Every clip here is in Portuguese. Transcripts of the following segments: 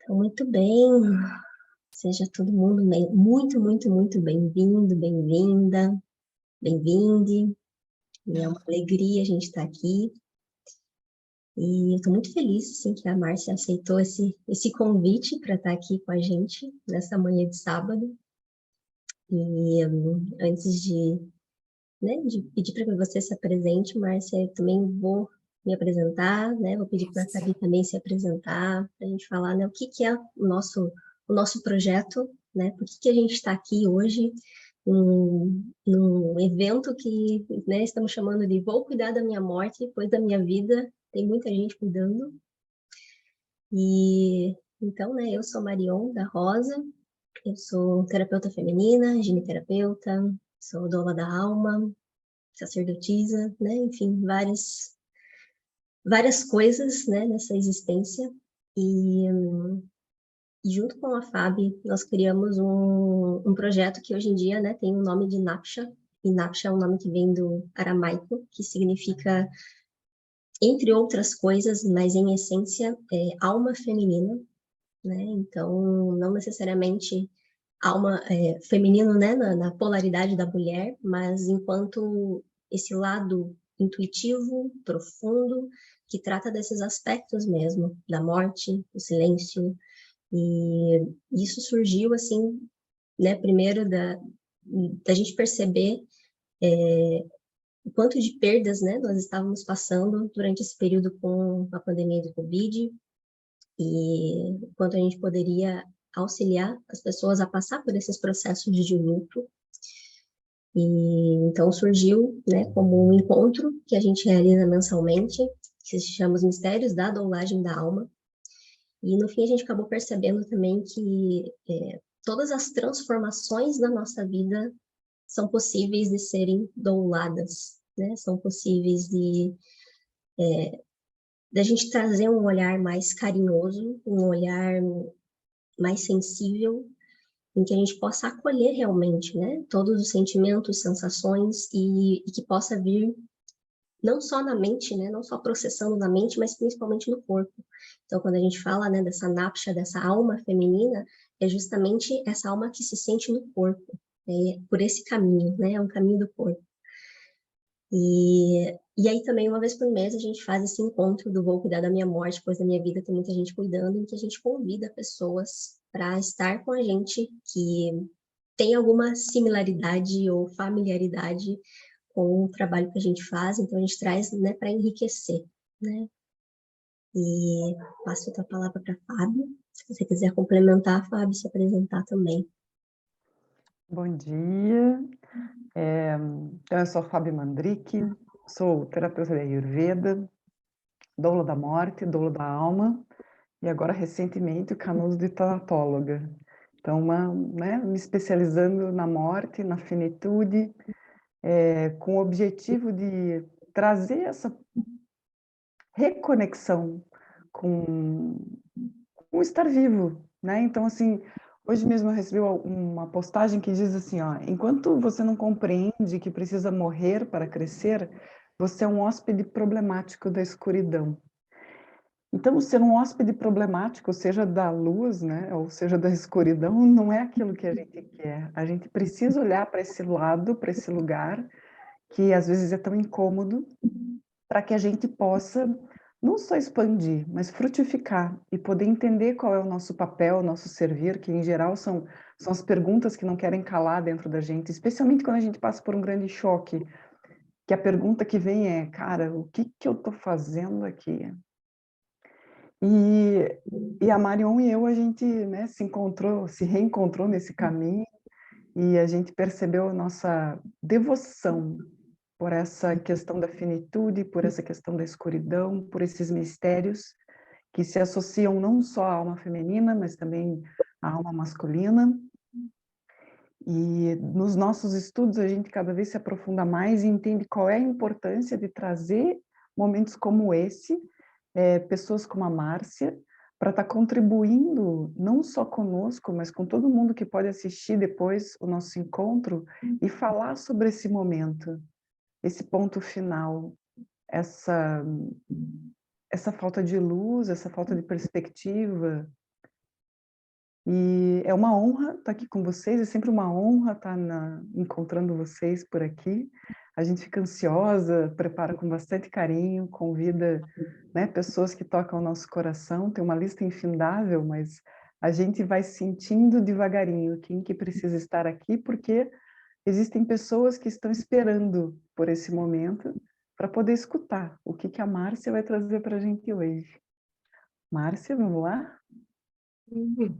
Muito bem, seja todo mundo muito, muito, muito bem-vindo, bem-vinda, bem-vinde. E é uma alegria a gente estar aqui. E eu estou muito feliz, assim, que a Márcia aceitou esse convite para estar aqui com a gente nessa manhã de sábado. E antes de pedir para que você se apresente, Márcia, eu também vou me apresentar, né? Vou pedir para a Fabi também se apresentar, para a gente falar, né, o que que é o nosso projeto, né? Por que que a gente está aqui hoje num evento que, né, estamos chamando de Vou Cuidar da Minha Morte depois da minha vida. Tem muita gente cuidando. E então, né, eu sou Marion da Rosa, eu sou terapeuta feminina, gineterapeuta, sou doula da alma, sacerdotisa, né? Enfim, várias coisas, né, nessa existência. E, e junto com a Fabi, nós criamos um projeto que hoje em dia, né, tem o nome de Napsha. E Napsha é um nome que vem do aramaico, que significa, entre outras coisas, mas em essência, alma feminina, né? Então, não necessariamente alma feminino, né, na polaridade da mulher, mas enquanto esse lado intuitivo, profundo, que trata desses aspectos mesmo, da morte, do silêncio, e isso surgiu assim, né, primeiro da gente perceber o quanto de perdas, né, nós estávamos passando durante esse período com a pandemia do Covid, e o quanto a gente poderia auxiliar as pessoas a passar por esses processos de luto. E então surgiu, né, como um encontro que a gente realiza mensalmente, que se chama Os Mistérios da Doulagem da Alma. E no fim a gente acabou percebendo também que todas as transformações da nossa vida são possíveis de serem douladas, né? São possíveis de a gente trazer um olhar mais carinhoso, um olhar mais sensível, em que a gente possa acolher realmente, né, todos os sentimentos, sensações e que possa vir não só na mente, né, não só processando na mente, mas principalmente no corpo. Então, quando a gente fala, né, dessa napsha, dessa alma feminina, é justamente essa alma que se sente no corpo, por esse caminho, né, é um caminho do corpo. E aí também, uma vez por mês, a gente faz esse encontro do Vou Cuidar da Minha Morte, pois da minha vida tem muita gente cuidando, em que a gente convida pessoas para estar com a gente, que tem alguma similaridade ou familiaridade com o trabalho que a gente faz, então a gente traz, né, para enriquecer, né? E passo a palavra para a Fábio, se você quiser complementar, Fábio, se apresentar também. Bom dia, eu sou Fábio Mandrick, sou terapeuta da Ayurveda, doula da morte, doula da alma e agora recentemente o canudo de tanatóloga. Então, me especializando na morte, na finitude, com o objetivo de trazer essa reconexão com o estar vivo, né? Então, assim, hoje mesmo eu recebi uma postagem que diz assim, ó, enquanto você não compreende que precisa morrer para crescer, você é um hóspede problemático da escuridão. Então, ser um hóspede problemático, seja da luz, né, ou seja da escuridão, não é aquilo que a gente quer. A gente precisa olhar para esse lado, para esse lugar, que às vezes é tão incômodo, para que a gente possa não só expandir, mas frutificar e poder entender qual é o nosso papel, o nosso servir, que em geral são as perguntas que não querem calar dentro da gente, especialmente quando a gente passa por um grande choque, que a pergunta que vem é, cara, o que que eu estou fazendo aqui? E a Marion e eu, a gente, né, se reencontrou nesse caminho e a gente percebeu a nossa devoção por essa questão da finitude, por essa questão da escuridão, por esses mistérios que se associam não só à alma feminina, mas também à alma masculina. E nos nossos estudos a gente cada vez se aprofunda mais e entende qual é a importância de trazer momentos como esse, pessoas como a Márcia, para estar contribuindo não só conosco, mas com todo mundo que pode assistir depois o nosso encontro e falar sobre esse momento, esse ponto final, essa falta de luz, essa falta de perspectiva, E é uma honra estar aqui com vocês, é sempre uma honra estar encontrando vocês por aqui. A gente fica ansiosa, prepara com bastante carinho, convida, né, pessoas que tocam o nosso coração, tem uma lista infindável, mas a gente vai sentindo devagarinho quem que precisa estar aqui, porque existem pessoas que estão esperando por esse momento para poder escutar o que que a Márcia vai trazer para a gente hoje. Márcia, vamos lá? Uhum.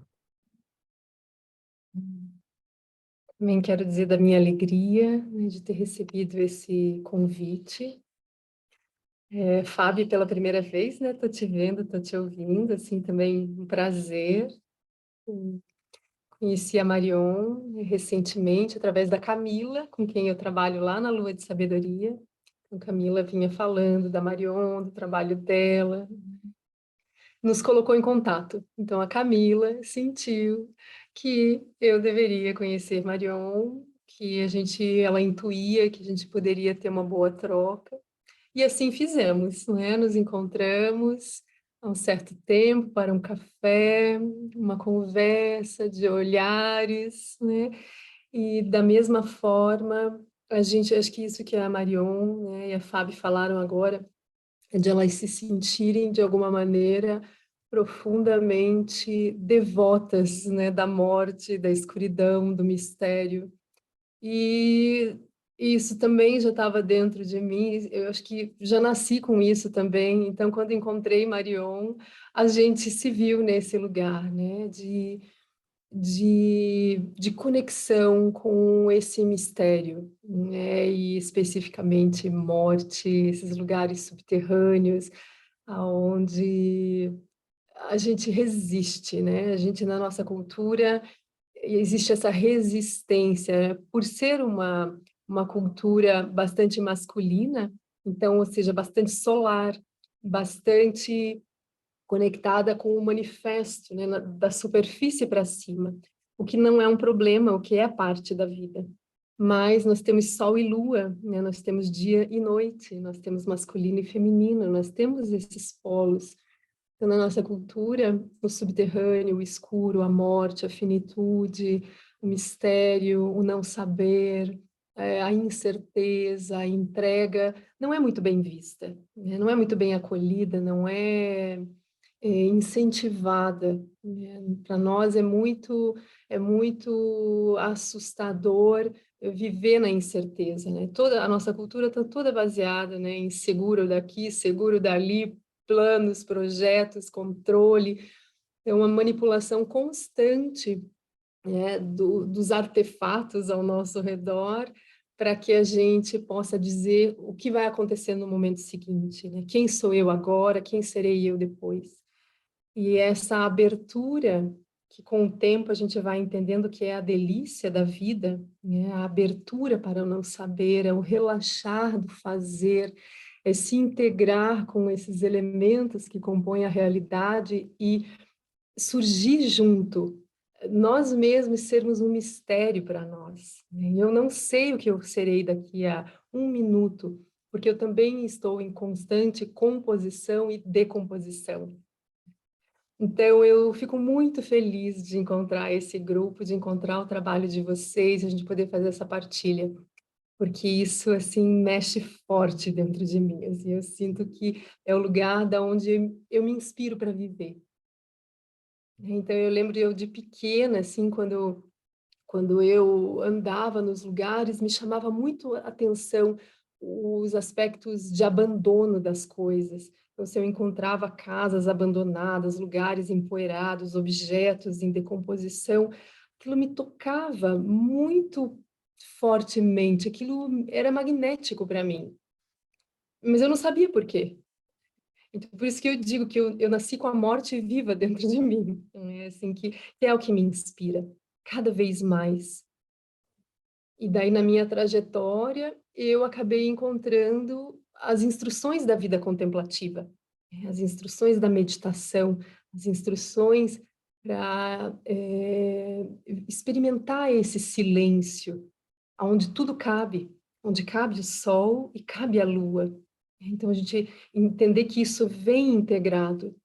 Também quero dizer da minha alegria, né, de ter recebido esse convite. Fábio, pela primeira vez, né? Tô te vendo, tô te ouvindo, assim, também um prazer. Conheci a Marion recentemente através da Camila, com quem eu trabalho lá na Lua de Sabedoria. Então, Camila vinha falando da Marion, do trabalho dela, nos colocou em contato. Então, a Camila sentiu que eu deveria conhecer Marion, que ela intuía que a gente poderia ter uma boa troca. E assim fizemos, né? Nos encontramos há um certo tempo para um café, uma conversa de olhares, né? E da mesma forma, acho que isso que a Marion, né, e a Fábio falaram agora, é de elas se sentirem de alguma maneira profundamente devotas, né, da morte, da escuridão, do mistério. E isso também já estava dentro de mim, eu acho que já nasci com isso também. Então, quando encontrei Marion, a gente se viu nesse lugar, né, de conexão com esse mistério, né, e especificamente morte, esses lugares subterrâneos, aonde a gente resiste, né? A gente, na nossa cultura, existe essa resistência, por ser uma cultura bastante masculina, então, ou seja, bastante solar, bastante conectada com o manifesto, né, da superfície para cima, o que não é um problema, o que é parte da vida. Mas nós temos sol e lua, né, nós temos dia e noite, nós temos masculino e feminino, nós temos esses polos. Então, na nossa cultura, o subterrâneo, o escuro, a morte, a finitude, o mistério, o não saber, a incerteza, a entrega, não é muito bem vista, né? Não é muito bem acolhida, não é incentivada, né? Para nós é muito assustador viver na incerteza, né? Toda a nossa cultura está toda baseada, né, em seguro daqui, seguro dali, planos, projetos, controle, é uma manipulação constante, né, dos artefatos ao nosso redor, para que a gente possa dizer o que vai acontecer no momento seguinte, né? Quem sou eu agora, quem serei eu depois? E essa abertura, que com o tempo a gente vai entendendo que é a delícia da vida, né? A abertura para o não saber, é o relaxar do fazer, é se integrar com esses elementos que compõem a realidade e surgir junto, nós mesmos sermos um mistério para nós, né? Eu não sei o que eu serei daqui a um minuto, porque eu também estou em constante composição e decomposição. Então, eu fico muito feliz de encontrar esse grupo, de encontrar o trabalho de vocês, a gente poder fazer essa partilha, porque isso, assim, mexe forte dentro de mim, assim, eu sinto que é o lugar da onde eu me inspiro para viver. Então, eu lembro eu de pequena, assim, quando eu andava nos lugares, me chamava muito a atenção os aspectos de abandono das coisas. Então, se eu encontrava casas abandonadas, lugares empoeirados, objetos em decomposição, aquilo me tocava muito fortemente, aquilo era magnético para mim. Mas eu não sabia por quê. Então, por isso que eu digo que eu nasci com a morte viva dentro de mim. É assim, que é o que me inspira, cada vez mais. E daí, na minha trajetória, eu acabei encontrando as instruções da vida contemplativa, né? As instruções da meditação, as instruções para experimentar esse silêncio, onde tudo cabe, onde cabe o sol e cabe a lua. Então, a gente entender que isso vem integrado,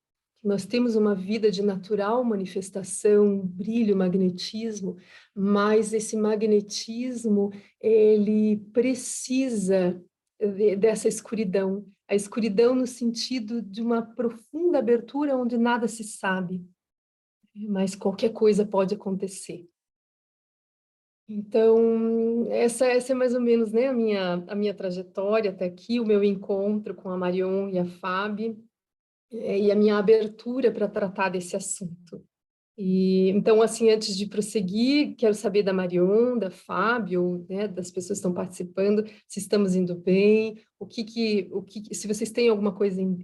Nós temos uma vida de natural manifestação, brilho, magnetismo, mas esse magnetismo, ele precisa dessa escuridão. A escuridão no sentido de uma profunda abertura onde nada se sabe, mas qualquer coisa pode acontecer. Então, essa é mais ou menos, né, a minha trajetória até aqui, o meu encontro com a Marion e a Fábio, e a minha abertura para tratar desse assunto. E então, assim, antes de prosseguir, quero saber da Marion, da Fábio, né, das pessoas que estão participando, se estamos indo bem, se vocês têm alguma coisa em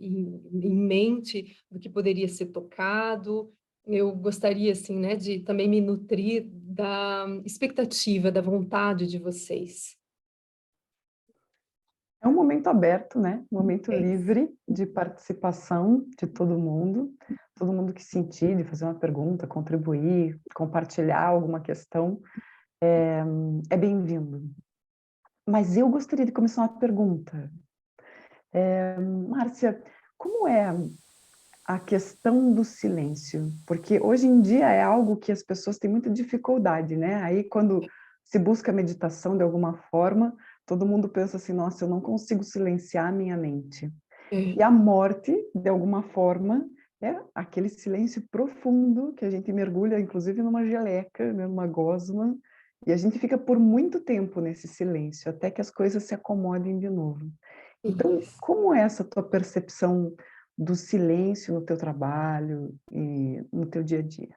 mente do que poderia ser tocado. Eu gostaria, assim, né, de também me nutrir da expectativa, da vontade de vocês. É um momento aberto, né? Um momento É. livre de participação de todo mundo que sentir, de fazer uma pergunta, contribuir, compartilhar alguma questão, é bem-vindo. Mas eu gostaria de começar uma pergunta. Márcia, como é a questão do silêncio? Porque hoje em dia é algo que as pessoas têm muita dificuldade, né? Aí quando se busca meditação de alguma forma, todo mundo pensa assim, nossa, eu não consigo silenciar a minha mente. E a morte, de alguma forma, é aquele silêncio profundo que a gente mergulha, inclusive, numa geleca, né, numa gosma, e a gente fica por muito tempo nesse silêncio, até que as coisas se acomodem de novo. Então, como é essa tua percepção do silêncio no teu trabalho e no teu dia a dia?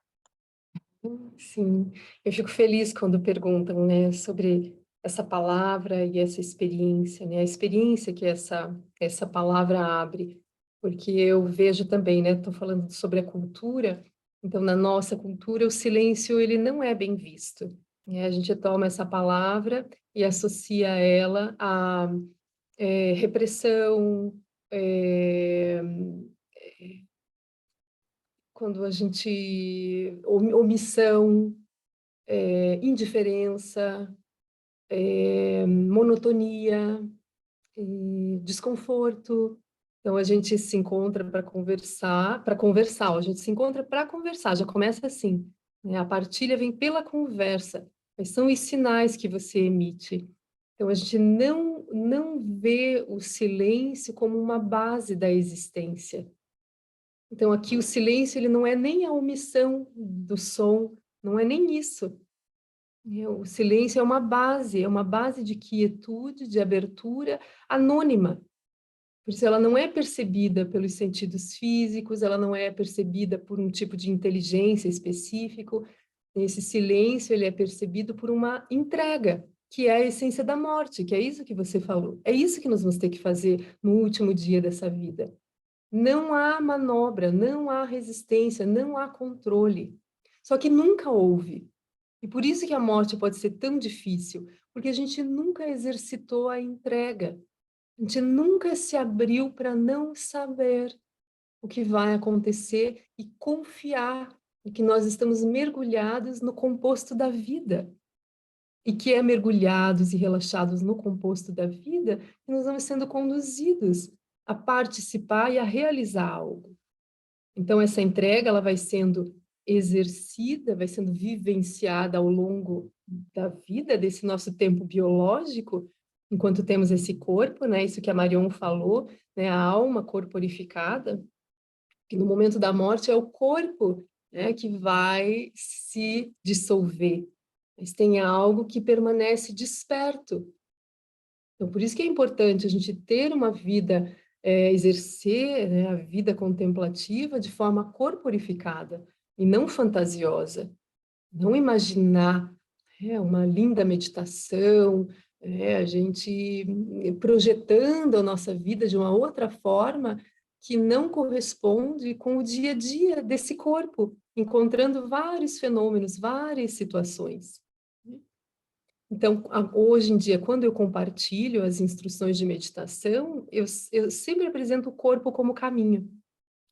Sim, eu fico feliz quando perguntam, né, sobre essa palavra e essa experiência, né, a experiência que essa palavra abre, porque eu vejo também, né, estou falando sobre a cultura, então na nossa cultura o silêncio ele não é bem visto, né, a gente toma essa palavra e associa ela a repressão, é, quando a gente omissão, indiferença, monotonia, desconforto. Então, a gente se encontra para conversar, a gente se encontra para conversar, já começa assim, né? A partilha vem pela conversa, quais são os sinais que você emite. Então, a gente não vê o silêncio como uma base da existência. Então, aqui o silêncio ele não é nem a omissão do som, não é nem isso. O silêncio é uma base de quietude, de abertura, anônima. Por isso ela não é percebida pelos sentidos físicos, ela não é percebida por um tipo de inteligência específico. Esse silêncio ele é percebido por uma entrega, que é a essência da morte, que é isso que você falou. É isso que nós vamos ter que fazer no último dia dessa vida. Não há manobra, não há resistência, não há controle. Só que nunca houve. E por isso que a morte pode ser tão difícil, porque a gente nunca exercitou a entrega. A gente nunca se abriu para não saber o que vai acontecer e confiar em que nós estamos mergulhados no composto da vida. E que é mergulhados e relaxados no composto da vida que nós vamos sendo conduzidos a participar e a realizar algo. Então, essa entrega ela vai sendo exercida, vai sendo vivenciada ao longo da vida, desse nosso tempo biológico, enquanto temos esse corpo, né? Isso que a Marion falou, né? A alma corporificada, que no momento da morte é o corpo, né? Que vai se dissolver. Mas tem algo que permanece desperto. Então, por isso que é importante a gente ter uma vida, exercer, né, a vida contemplativa de forma corporificada e não fantasiosa. Não imaginar uma linda meditação, a gente projetando a nossa vida de uma outra forma que não corresponde com o dia a dia desse corpo, encontrando vários fenômenos, várias situações. Então, hoje em dia, quando eu compartilho as instruções de meditação, eu sempre apresento o corpo como caminho.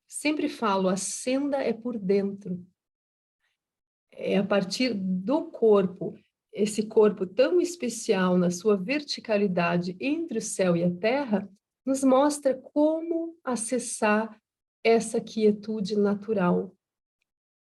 Sempre falo, a senda é por dentro. É a partir do corpo, esse corpo tão especial na sua verticalidade entre o céu e a terra, nos mostra como acessar essa quietude natural.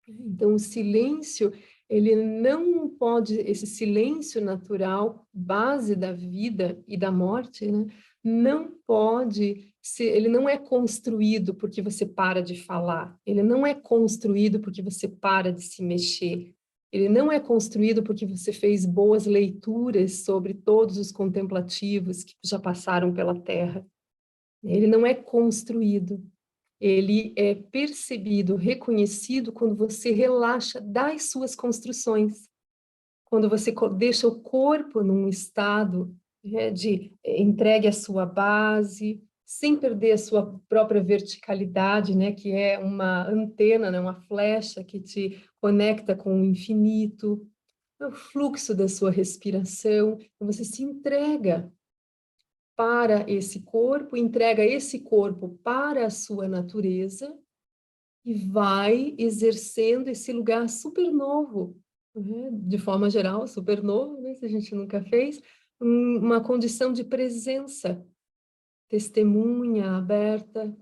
Então, o silêncio, ele não pode, esse silêncio natural, base da vida e da morte, né, não pode ser, ele não é construído porque você para de falar, ele não é construído porque você para de se mexer, ele não é construído porque você fez boas leituras sobre todos os contemplativos que já passaram pela Terra. Ele não é construído. Ele é percebido, reconhecido quando você relaxa das suas construções, quando você deixa o corpo num estado, né, de entregue à sua base, sem perder a sua própria verticalidade, né, que é uma antena, né, uma flecha que te conecta com o infinito, o fluxo da sua respiração, você se entrega para esse corpo, entrega esse corpo para a sua natureza e vai exercendo esse lugar super novo, né? De forma geral, super novo, né? Se a gente nunca fez, uma condição de presença, testemunha aberta.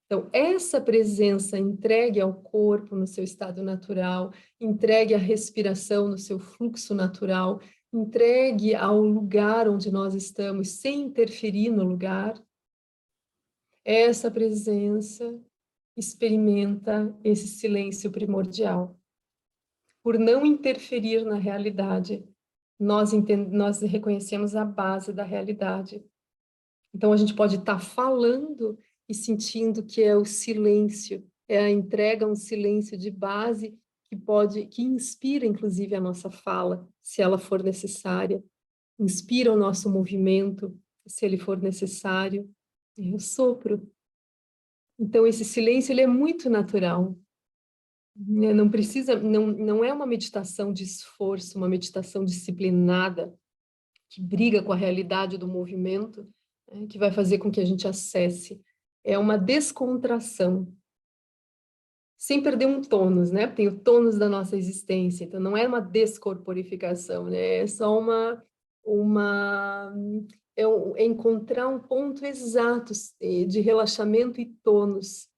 Então, essa presença entregue ao corpo no seu estado natural, entregue à respiração no seu fluxo natural, entregue ao lugar onde nós estamos, sem interferir no lugar, essa presença experimenta esse silêncio primordial. Por não interferir na realidade, nós reconhecemos a base da realidade. Então, a gente pode estar falando e sentindo que é o silêncio, é a entrega a um silêncio de base que inspira, inclusive, a nossa fala, se ela for necessária, inspira o nosso movimento, se ele for necessário, e o sopro. Então, esse silêncio, ele é muito natural, né? Não precisa, não é uma meditação de esforço, uma meditação disciplinada, que briga com a realidade do movimento, né, que vai fazer com que a gente acesse. É uma descontração, sem perder um tônus, né? Tem o tônus da nossa existência, então não é uma descorporificação, né? É só uma é encontrar um ponto exato de relaxamento e tônus,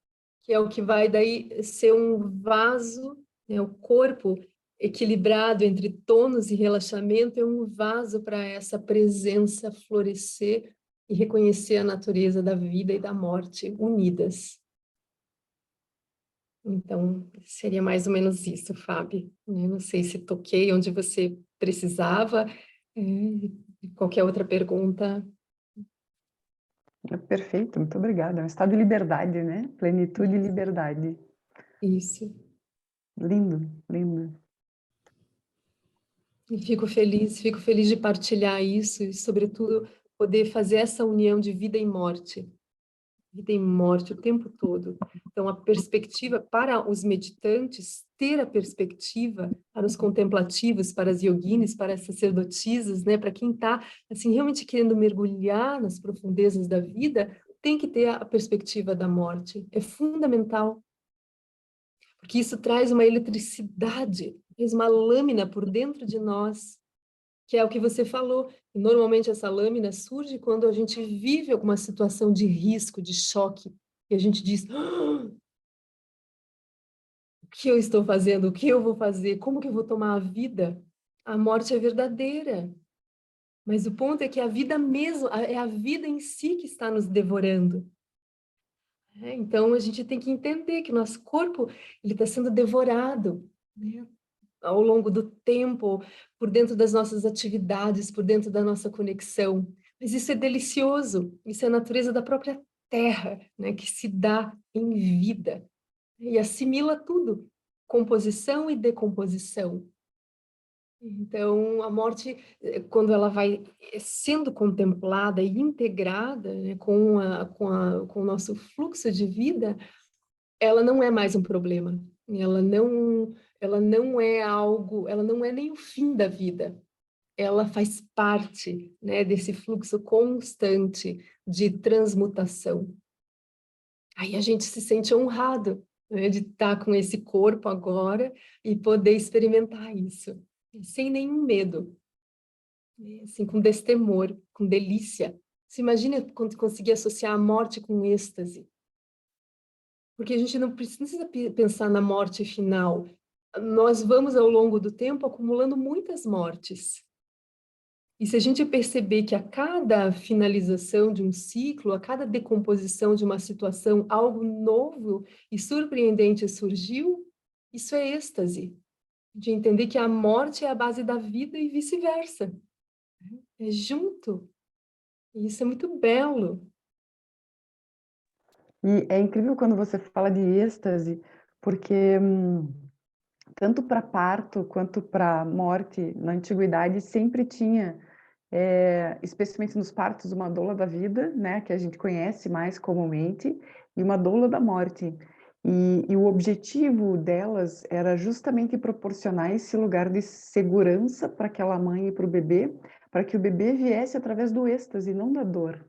que é o que vai daí ser um vaso, né? O corpo equilibrado entre tônus e relaxamento é um vaso para essa presença florescer e reconhecer a natureza da vida e da morte unidas. Então, seria mais ou menos isso, Fábio. Não sei se toquei onde você precisava. Qualquer outra pergunta? É perfeito, muito obrigada. É um estado de liberdade, né? Plenitude e liberdade. Isso. Lindo, lindo. E fico feliz de partilhar isso e, sobretudo, poder fazer essa união de vida e morte. Vida e morte o tempo todo. Então, a perspectiva para os meditantes, ter a perspectiva para os contemplativos, para as yoginis, para as sacerdotisas, né? Para quem está assim, realmente querendo mergulhar nas profundezas da vida, tem que ter a perspectiva da morte. É fundamental, porque isso traz uma eletricidade, traz uma lâmina por dentro de nós, que é o que você falou. Normalmente essa lâmina surge quando a gente vive alguma situação de risco, de choque, e a gente diz: o que eu estou fazendo? O que eu vou fazer? Como que eu vou tomar a vida? A morte é verdadeira, mas o ponto é que a vida mesmo, é a vida em si que está nos devorando. Então a gente tem que entender que nosso corpo ele está sendo devorado, né? Ao longo do tempo, por dentro das nossas atividades, por dentro da nossa conexão. Mas isso é delicioso, isso é a natureza da própria terra, né, que se dá em vida e assimila tudo, composição e decomposição. Então, a morte, quando ela vai sendo contemplada e integrada, né, com o nosso fluxo de vida, ela não é mais um problema. Ela não é algo, ela não é nem o fim da vida. Ela faz parte, né, desse fluxo constante de transmutação. Aí a gente se sente honrado, né, de estar com esse corpo agora e poder experimentar isso, sem nenhum medo, né, assim, com destemor, com delícia. Você imagina quando conseguir associar a morte com êxtase. porque a gente não precisa pensar na morte final. Nós vamos, ao longo do tempo, acumulando muitas mortes. E se a gente perceber que a cada finalização de um ciclo, a cada decomposição de uma situação, algo novo e surpreendente surgiu, isso é êxtase, de entender que a morte é a base da vida e vice-versa. É junto. E isso é muito belo. E é incrível quando você fala de êxtase, porque tanto para parto quanto para morte, na antiguidade, sempre tinha, especialmente nos partos, uma doula da vida, né, que a gente conhece mais comumente, e uma doula da morte. E o objetivo delas era justamente proporcionar esse lugar de segurança para aquela mãe e para o bebê, para que o bebê viesse através do êxtase, não da dor.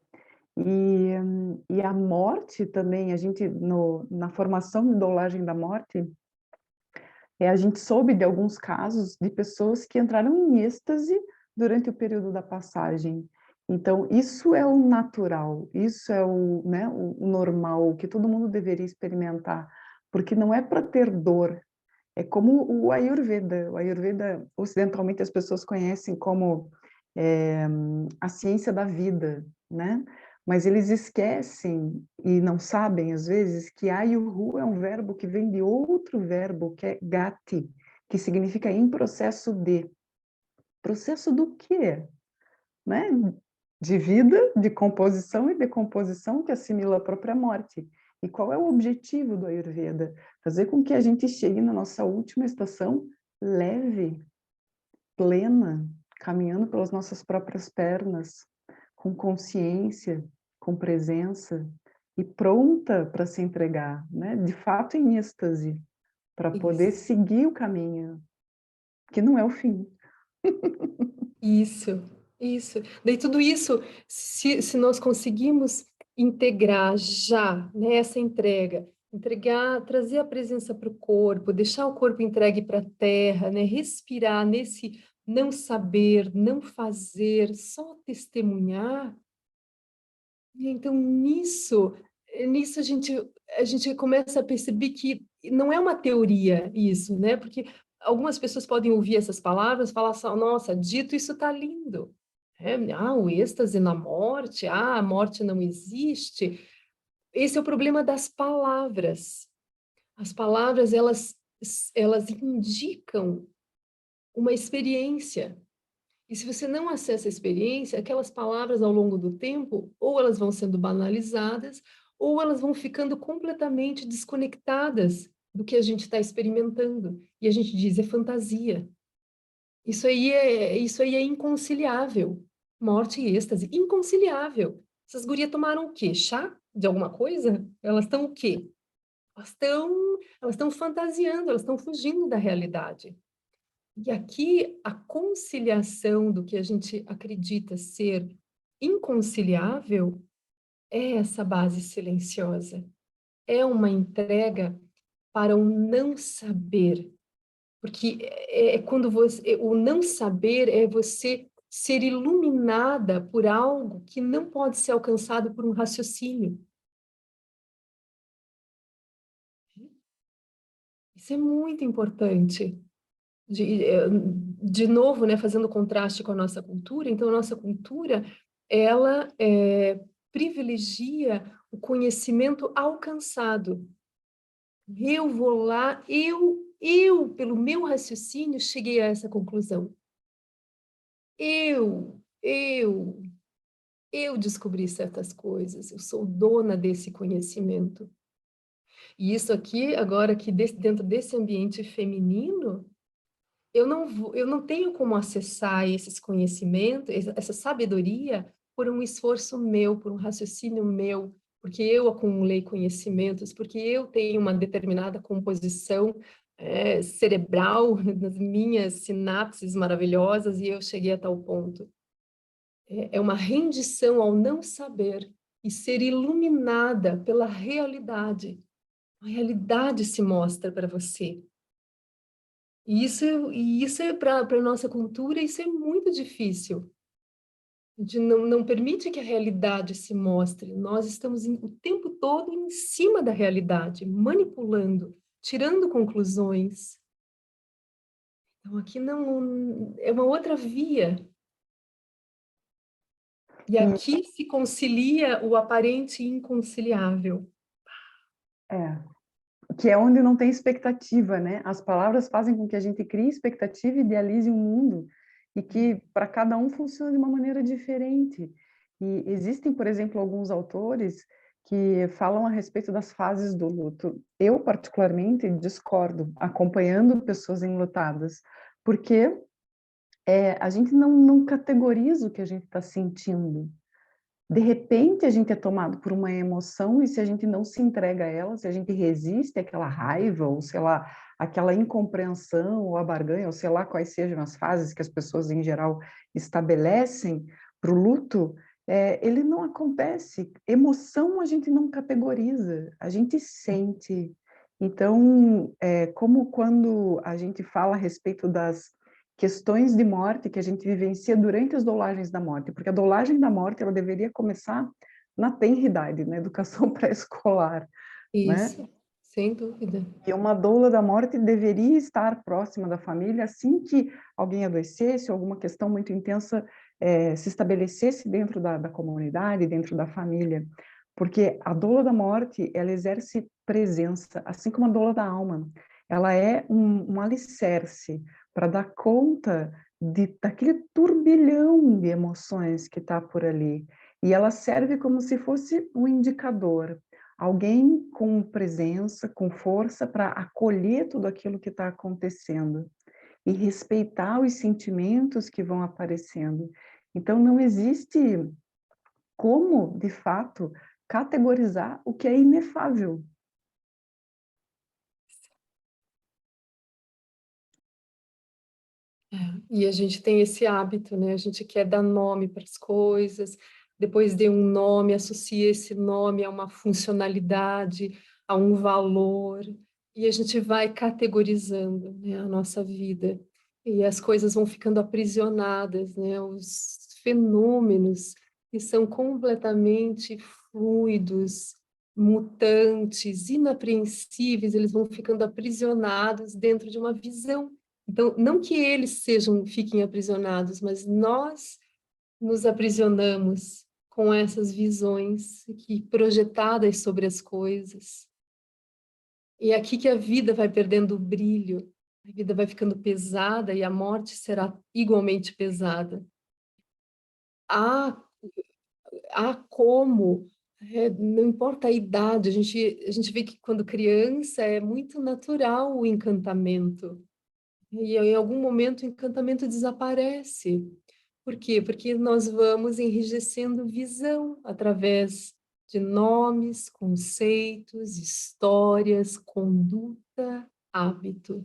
E a morte também, a gente, na formação de doulagem da morte, a gente soube de alguns casos de pessoas que entraram em êxtase durante o período da passagem. Então, isso é o natural, isso é né, o normal, o que todo mundo deveria experimentar, porque não é para ter dor, é como o Ayurveda. O Ayurveda, ocidentalmente, as pessoas conhecem como a ciência da vida, né? Mas eles esquecem e não sabem, às vezes, que Ayurru é um verbo que vem de outro verbo, que é Gati, que significa em processo de. Processo do quê? Né? De vida, de composição e decomposição que assimila a própria morte. E qual é o objetivo do Ayurveda? Fazer com que a gente chegue na nossa última estação leve, plena, caminhando pelas nossas próprias pernas, com consciência, com presença e pronta para se entregar, né? De fato em êxtase, para poder Isso. seguir o caminho, que não é o fim. Isso, isso. Daí tudo isso, se nós conseguimos integrar já, né, essa entrega, entregar, trazer a presença para o corpo, deixar o corpo entregue para a terra, né, respirar nesse não saber, não fazer, só testemunhar. Então, nisso a gente começa a perceber que não é uma teoria isso, né? Porque algumas pessoas podem ouvir essas palavras e falar assim, nossa, dito isso está lindo. O êxtase na morte, a morte não existe. Esse é o problema das palavras. As palavras, elas indicam uma experiência. E se você não acessa a experiência, aquelas palavras ao longo do tempo, ou elas vão sendo banalizadas, ou elas vão ficando completamente desconectadas do que a gente está experimentando. E a gente diz, é fantasia. Isso aí é inconciliável. Morte e êxtase, inconciliável. Essas gurias tomaram o quê? Chá de alguma coisa? Elas estão o quê? Elas estão fantasiando, elas estão fugindo da realidade. E aqui a conciliação do que a gente acredita ser inconciliável é essa base silenciosa. É uma entrega para o não saber. Porque é quando o não saber é você ser iluminada por algo que não pode ser alcançado por um raciocínio. Isso é muito importante. De novo, né, fazendo contraste com a nossa cultura, então a nossa cultura, ela privilegia o conhecimento alcançado. Eu vou lá, pelo meu raciocínio, cheguei a essa conclusão. Eu descobri certas coisas, eu sou dona desse conhecimento. E isso aqui, agora que dentro desse ambiente feminino, eu não tenho como acessar esses conhecimentos, essa sabedoria, por um esforço meu, por um raciocínio meu, porque eu acumulei conhecimentos, porque eu tenho uma determinada composição cerebral nas minhas sinapses maravilhosas e eu cheguei a tal ponto. É uma rendição ao não saber e ser iluminada pela realidade. A realidade se mostra para você. E isso é para a nossa cultura, isso é muito difícil. A gente não permite que a realidade se mostre. Nós estamos o tempo todo em cima da realidade, manipulando, tirando conclusões. Então, aqui não é uma outra via. E aqui se concilia o aparente inconciliável. É, que é onde não tem expectativa, né? As palavras fazem com que a gente crie expectativa e idealize um mundo e que para cada um funciona de uma maneira diferente. E existem, por exemplo, alguns autores que falam a respeito das fases do luto. Eu, particularmente, discordo, acompanhando pessoas enlutadas, porque a gente não categoriza o que a gente está sentindo. De repente, a gente é tomado por uma emoção e se a gente não se entrega a ela, se a gente resiste àquela raiva, ou sei lá, aquela incompreensão, ou a barganha, ou sei lá quais sejam as fases que as pessoas em geral estabelecem para o luto, ele não acontece. Emoção a gente não categoriza, a gente sente. Então, como quando a gente fala a respeito das questões de morte que a gente vivencia durante as dolagens da morte, porque a dolagem da morte ela deveria começar na tenridade, na educação pré-escolar, né? Isso, sem dúvida. E uma doula da morte deveria estar próxima da família assim que alguém adoecesse, alguma questão muito intensa se estabelecesse dentro da comunidade, dentro da família, porque a doula da morte ela exerce presença, assim como a doula da alma. Ela é um alicerce para dar conta daquele turbilhão de emoções que está por ali. E ela serve como se fosse um indicador, alguém com presença, com força para acolher tudo aquilo que está acontecendo e respeitar os sentimentos que vão aparecendo. Então, não existe como, de fato, categorizar o que é inefável. E a gente tem esse hábito, né? A gente quer dar nome para as coisas, depois de um nome, associa esse nome a uma funcionalidade, a um valor, e a gente vai categorizando, né, a nossa vida. E as coisas vão ficando aprisionadas, né? Os fenômenos que são completamente fluidos, mutantes, inapreensíveis, eles vão ficando aprisionados dentro de uma visão. Então, não que eles fiquem aprisionados, mas nós nos aprisionamos com essas visões que projetadas sobre as coisas. E é aqui que a vida vai perdendo o brilho, a vida vai ficando pesada e a morte será igualmente pesada. Há, há como, não importa a idade, a gente vê que quando criança é muito natural o encantamento. E em algum momento o encantamento desaparece. Por quê? Porque nós vamos enrijecendo visão através de nomes, conceitos, histórias, conduta, hábito.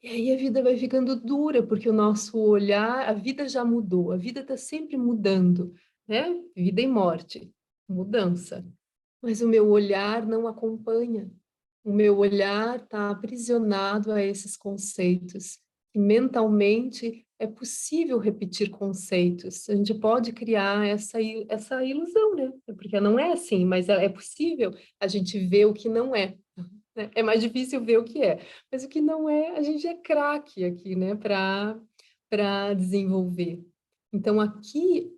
E aí a vida vai ficando dura, porque o nosso olhar, a vida já mudou, a vida está sempre mudando, né? Vida e morte, mudança. Mas o meu olhar não acompanha. O meu olhar está aprisionado a esses conceitos. E mentalmente é possível repetir conceitos. A gente pode criar essa ilusão, né? Porque não é assim, mas é possível a gente ver o que não é. Né? É mais difícil ver o que é. Mas o que não é, a gente é craque aqui, né? Para desenvolver. Então, aqui,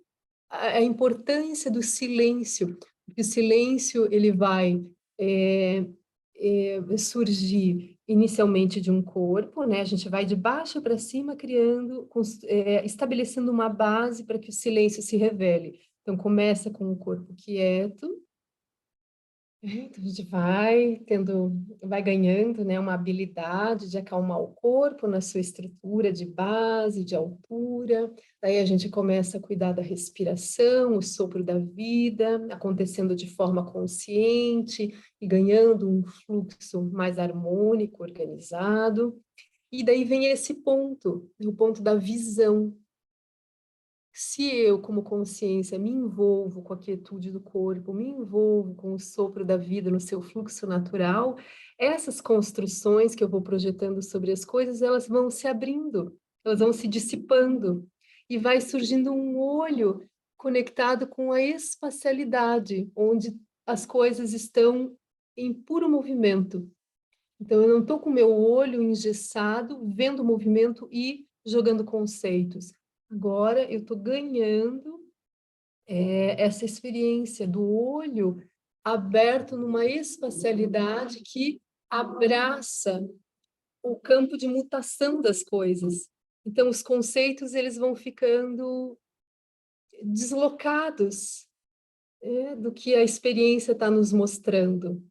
a importância do silêncio. Porque o silêncio, ele vai surgir inicialmente de um corpo, né? A gente vai de baixo para cima criando, estabelecendo uma base para que o silêncio se revele. Então começa com o corpo quieto, então a gente vai ganhando, né, uma habilidade de acalmar o corpo na sua estrutura de base, de altura. Daí a gente começa a cuidar da respiração, o sopro da vida, acontecendo de forma consciente e ganhando um fluxo mais harmônico, organizado. E daí vem esse ponto, o ponto da visão. Se eu, como consciência, me envolvo com a quietude do corpo, me envolvo com o sopro da vida no seu fluxo natural, essas construções que eu vou projetando sobre as coisas, elas vão se abrindo, elas vão se dissipando. e vai surgindo um olho conectado com a espacialidade, onde as coisas estão em puro movimento. Então, eu não estou com o meu olho engessado, vendo o movimento e jogando conceitos. Agora, eu estou ganhando essa experiência do olho aberto numa espacialidade que abraça o campo de mutação das coisas. Então, os conceitos eles vão ficando deslocados do que a experiência está nos mostrando.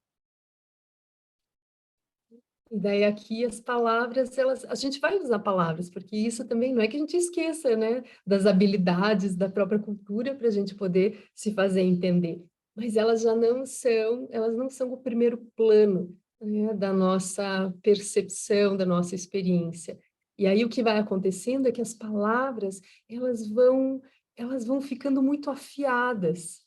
E daí aqui as palavras, a gente vai usar palavras, porque isso também não é que a gente esqueça, né, das habilidades da própria cultura para a gente poder se fazer entender. Mas elas não são o primeiro plano, né, da nossa percepção, da nossa experiência. E aí o que vai acontecendo é que as palavras, elas vão ficando muito afiadas.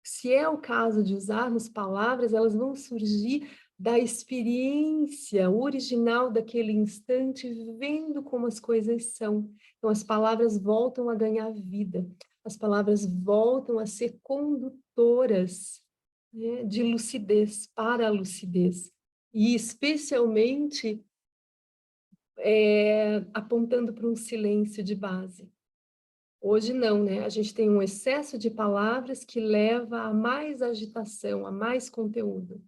Se é o caso de usarmos palavras, elas vão surgir da experiência original daquele instante, vendo como as coisas são. Então, as palavras voltam a ganhar vida, as palavras voltam a ser condutoras, né, de lucidez, para a lucidez, e especialmente apontando para um silêncio de base. Hoje não, né? A gente tem um excesso de palavras que leva a mais agitação, a mais conteúdo.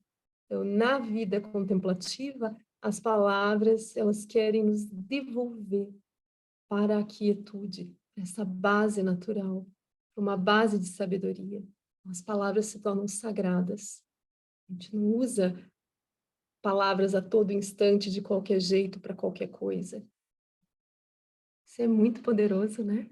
Então, na vida contemplativa, as palavras, elas querem nos devolver para a quietude, essa base natural, uma base de sabedoria. As palavras se tornam sagradas. A gente não usa palavras a todo instante, de qualquer jeito, para qualquer coisa. Isso é muito poderoso, né?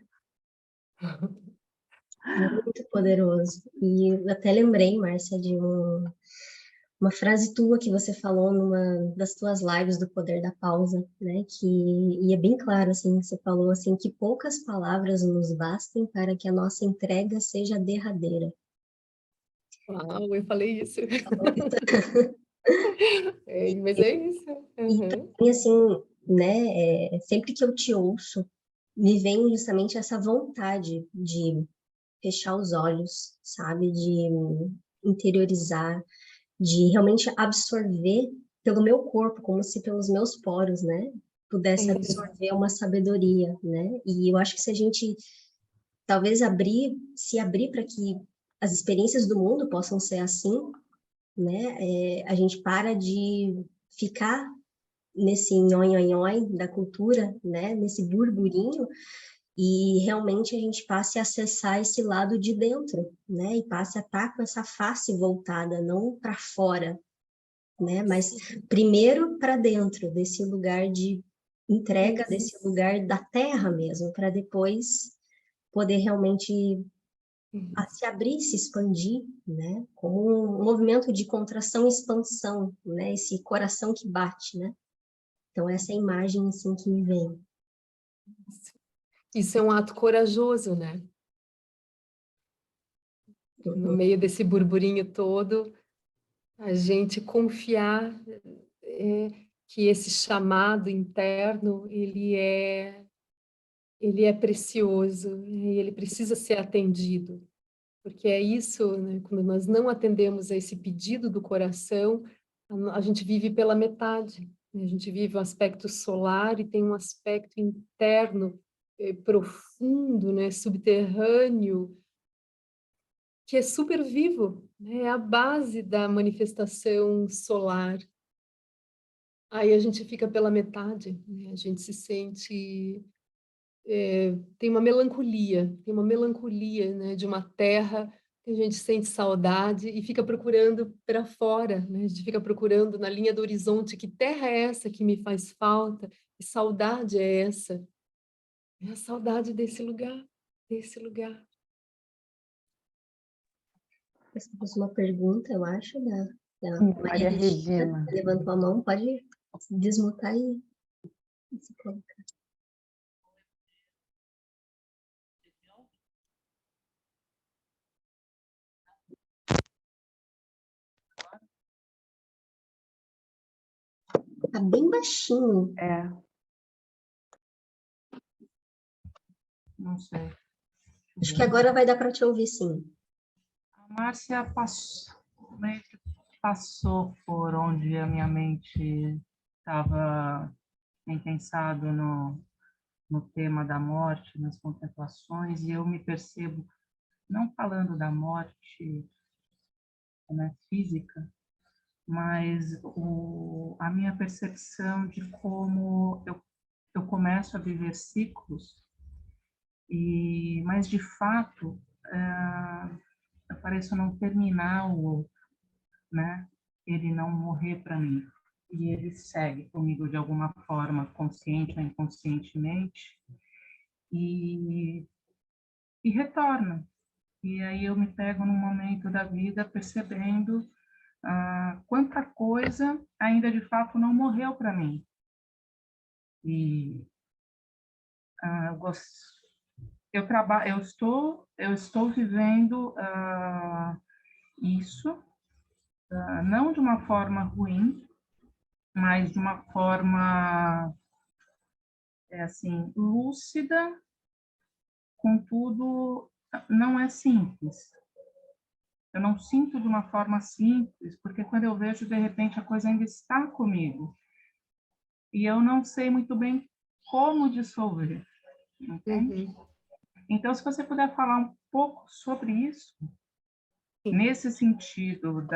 Muito poderoso. E eu até lembrei, Márcia, de uma frase tua que você falou numa das tuas lives do Poder da Pausa, né? E é bem claro, assim, você falou assim, que poucas palavras nos bastem para que a nossa entrega seja derradeira. Uau, eu falei isso. Mas é isso. E Uhum. também, assim, né, sempre que eu te ouço, me vem justamente essa vontade de fechar os olhos, sabe? De interiorizar, de realmente absorver pelo meu corpo, como se pelos meus poros, né? É Pudesse isso. absorver uma sabedoria, né? E eu acho que se a gente talvez se abrir para que as experiências do mundo possam ser assim, né? A gente para de ficar nesse nhoi-nhoi-nhoi da cultura, né? Nesse burburinho, e realmente a gente passe a acessar esse lado de dentro, né? E passe a estar com essa face voltada, não para fora, né? Mas primeiro para dentro, desse lugar de entrega, Isso. desse lugar da terra mesmo, para depois poder realmente se abrir, se expandir, né? Como um movimento de contração e expansão, né? Esse coração que bate, né? Então essa é a imagem assim que me vem. Isso é um ato corajoso, né? No Uhum. meio desse burburinho todo, a gente confiar que esse chamado interno, ele é precioso e ele precisa ser atendido. Porque é isso, né? Quando nós não atendemos a esse pedido do coração, a gente vive pela metade, né? A gente vive um aspecto solar e tem um aspecto interno, profundo, né? Subterrâneo, que é super vivo, né? É a base da manifestação solar. Aí a gente fica pela metade, né? A gente se sente tem uma melancolia, né, de uma terra que a gente sente saudade e fica procurando para fora, né? A gente fica procurando na linha do horizonte que terra é essa que me faz falta, que saudade é essa? É a saudade desse lugar, desse lugar. Nós temos uma pergunta, eu acho, da Sim, Maria Maria Regina. Regina. Levantou a mão, pode desmutar e se colocar. Tá bem baixinho. É. Não sei. Acho que agora vai dar para te ouvir, sim. A Márcia meio que passou por onde a minha mente estava pensado no tema da morte, nas contemplações, e eu me percebo, não falando da morte, né, física, mas a minha percepção de como eu começo a viver ciclos, mas de fato eu pareço não terminar o outro, né? Ele não morrer para mim. E ele segue comigo de alguma forma, consciente ou inconscientemente, e retorna. E aí eu me pego num momento da vida percebendo quanta coisa ainda de fato não morreu para mim. E eu gosto. Eu estou vivendo isso, não de uma forma ruim, mas de uma forma assim lúcida, contudo não é simples. Eu não sinto de uma forma simples, porque quando eu vejo de repente a coisa ainda está comigo e eu não sei muito bem como dissolver, entende? Uhum. Então, se você puder falar um pouco sobre isso, Sim. nesse sentido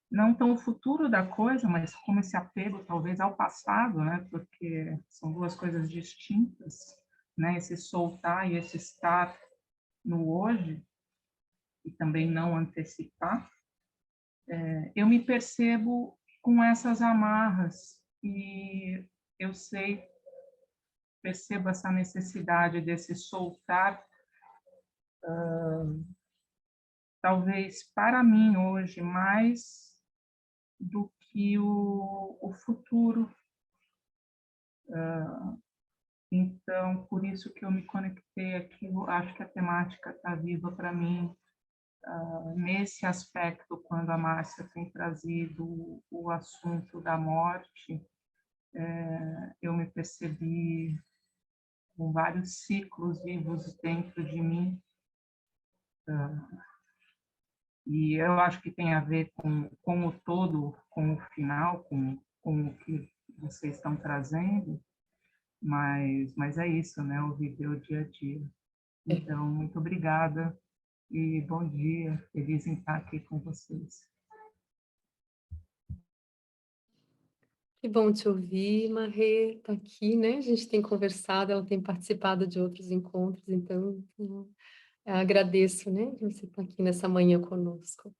não tão o futuro da coisa, mas como esse apego talvez ao passado, né? Porque são duas coisas distintas, né? Esse soltar e esse estar no hoje, e também não antecipar. Eu me percebo com essas amarras e eu percebo essa necessidade desse soltar, talvez para mim hoje mais do que o futuro. Então, por isso que eu me conectei aqui, eu acho que a temática está viva para mim, nesse aspecto, quando a Márcia tem trazido o assunto da morte, eu me percebi com vários ciclos vivos dentro de mim, e eu acho que tem a ver com o todo, com o final, com o que vocês estão trazendo, mas é isso, né? O viver o dia a dia. Então, muito obrigada e bom dia. Feliz em estar aqui com vocês. Que bom te ouvir, Marrê, tá aqui, né? A gente tem conversado, ela tem participado de outros encontros, então eu agradeço, né, de você estar aqui nessa manhã conosco.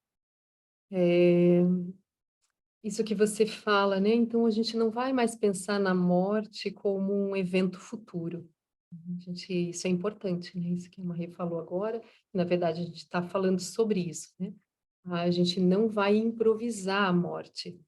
Isso que você fala, né? Então a gente não vai mais pensar na morte como um evento futuro. Isso é importante, né? Isso que a Marrê falou agora. Na verdade, a gente está falando sobre isso, né? A gente não vai improvisar a morte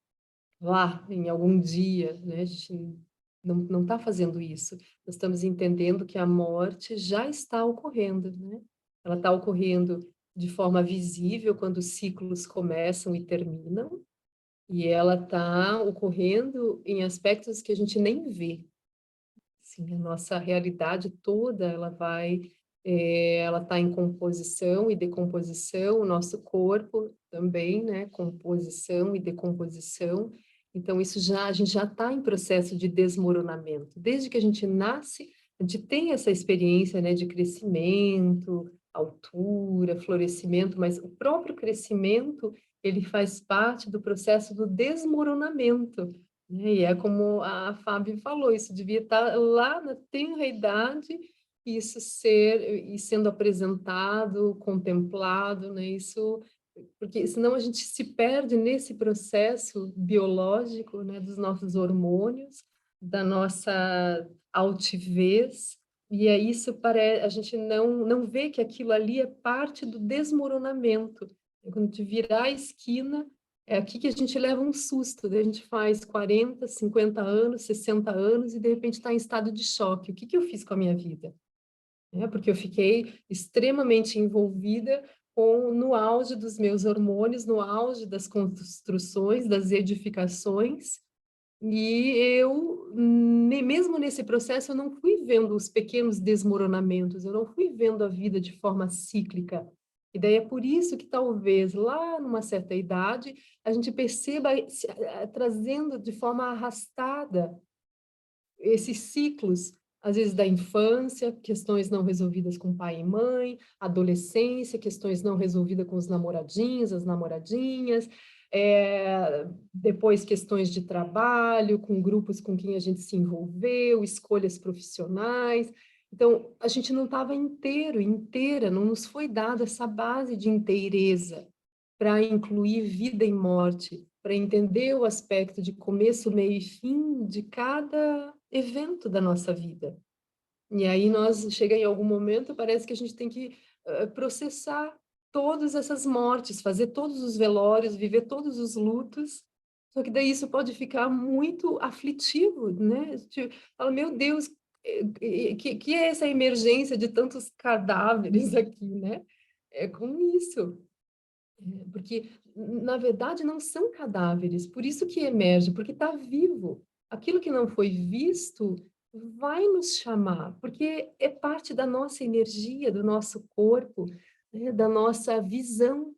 lá em algum dia, né? A gente não está fazendo isso. Nós estamos entendendo que a morte já está ocorrendo, né? Ela está ocorrendo de forma visível quando os ciclos começam e terminam, e ela está ocorrendo em aspectos que a gente nem vê. Sim, a nossa realidade toda, ela está em composição e decomposição, o nosso corpo também, né, composição e decomposição. Então, a gente já está em processo de desmoronamento. Desde que a gente nasce, a gente tem essa experiência, né, de crescimento, altura, florescimento, mas o próprio crescimento, ele faz parte do processo do desmoronamento. E é como a Fábio falou, isso devia estar lá na tenra idade, e sendo apresentado, contemplado, né? Isso, porque senão a gente se perde nesse processo biológico, né, dos nossos hormônios, da nossa altivez, e aí a gente não vê que aquilo ali é parte do desmoronamento. Quando a gente virar a esquina, é aqui que a gente leva um susto, daí a gente faz 40, 50 anos, 60 anos e de repente está em estado de choque. O que eu fiz com a minha vida? Porque eu fiquei extremamente envolvida no auge dos meus hormônios, no auge das construções, das edificações, E eu, mesmo nesse processo, eu não fui vendo os pequenos desmoronamentos, eu não fui vendo a vida de forma cíclica. E daí é por isso que talvez lá numa certa idade a gente perceba trazendo de forma arrastada esses ciclos, às vezes da infância, questões não resolvidas com pai e mãe, adolescência, questões não resolvidas com os namoradinhos, as namoradinhas, depois questões de trabalho, com grupos com quem a gente se envolveu, escolhas profissionais. Então, a gente não estava inteira, não nos foi dada essa base de inteireza para incluir vida e morte, para entender o aspecto de começo, meio e fim de cada evento da nossa vida. E aí chega em algum momento, parece que a gente tem que processar todas essas mortes, fazer todos os velórios, viver todos os lutos. Só que daí isso pode ficar muito aflitivo, né? Tipo, fala, meu Deus, que é essa emergência de tantos cadáveres aqui, né? É com isso. Porque, na verdade, não são cadáveres, por isso que emerge, porque está vivo. Aquilo que não foi visto vai nos chamar, porque é parte da nossa energia, do nosso corpo, né, da nossa visão.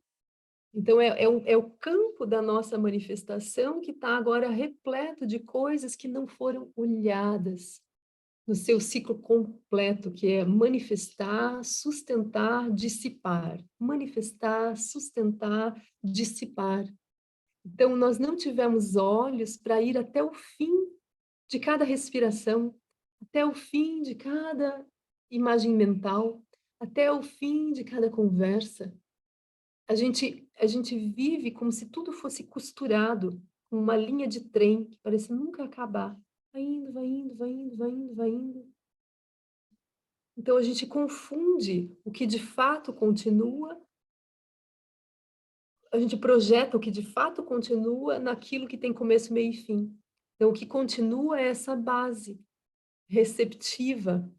Então, é o campo da nossa manifestação que está agora repleto de coisas que não foram olhadas no seu ciclo completo, que é manifestar, sustentar, dissipar. Manifestar, sustentar, dissipar. Então, nós não tivemos olhos para ir até o fim de cada respiração, até o fim de cada imagem mental, até o fim de cada conversa. A gente vive como se tudo fosse costurado, com uma linha de trem que parece nunca acabar. Vai indo, vai indo, vai indo, vai indo, vai indo. Então, a gente confunde o que de fato continua, a gente projeta o que de fato continua naquilo que tem começo, meio e fim. Então, o que continua é essa base receptiva,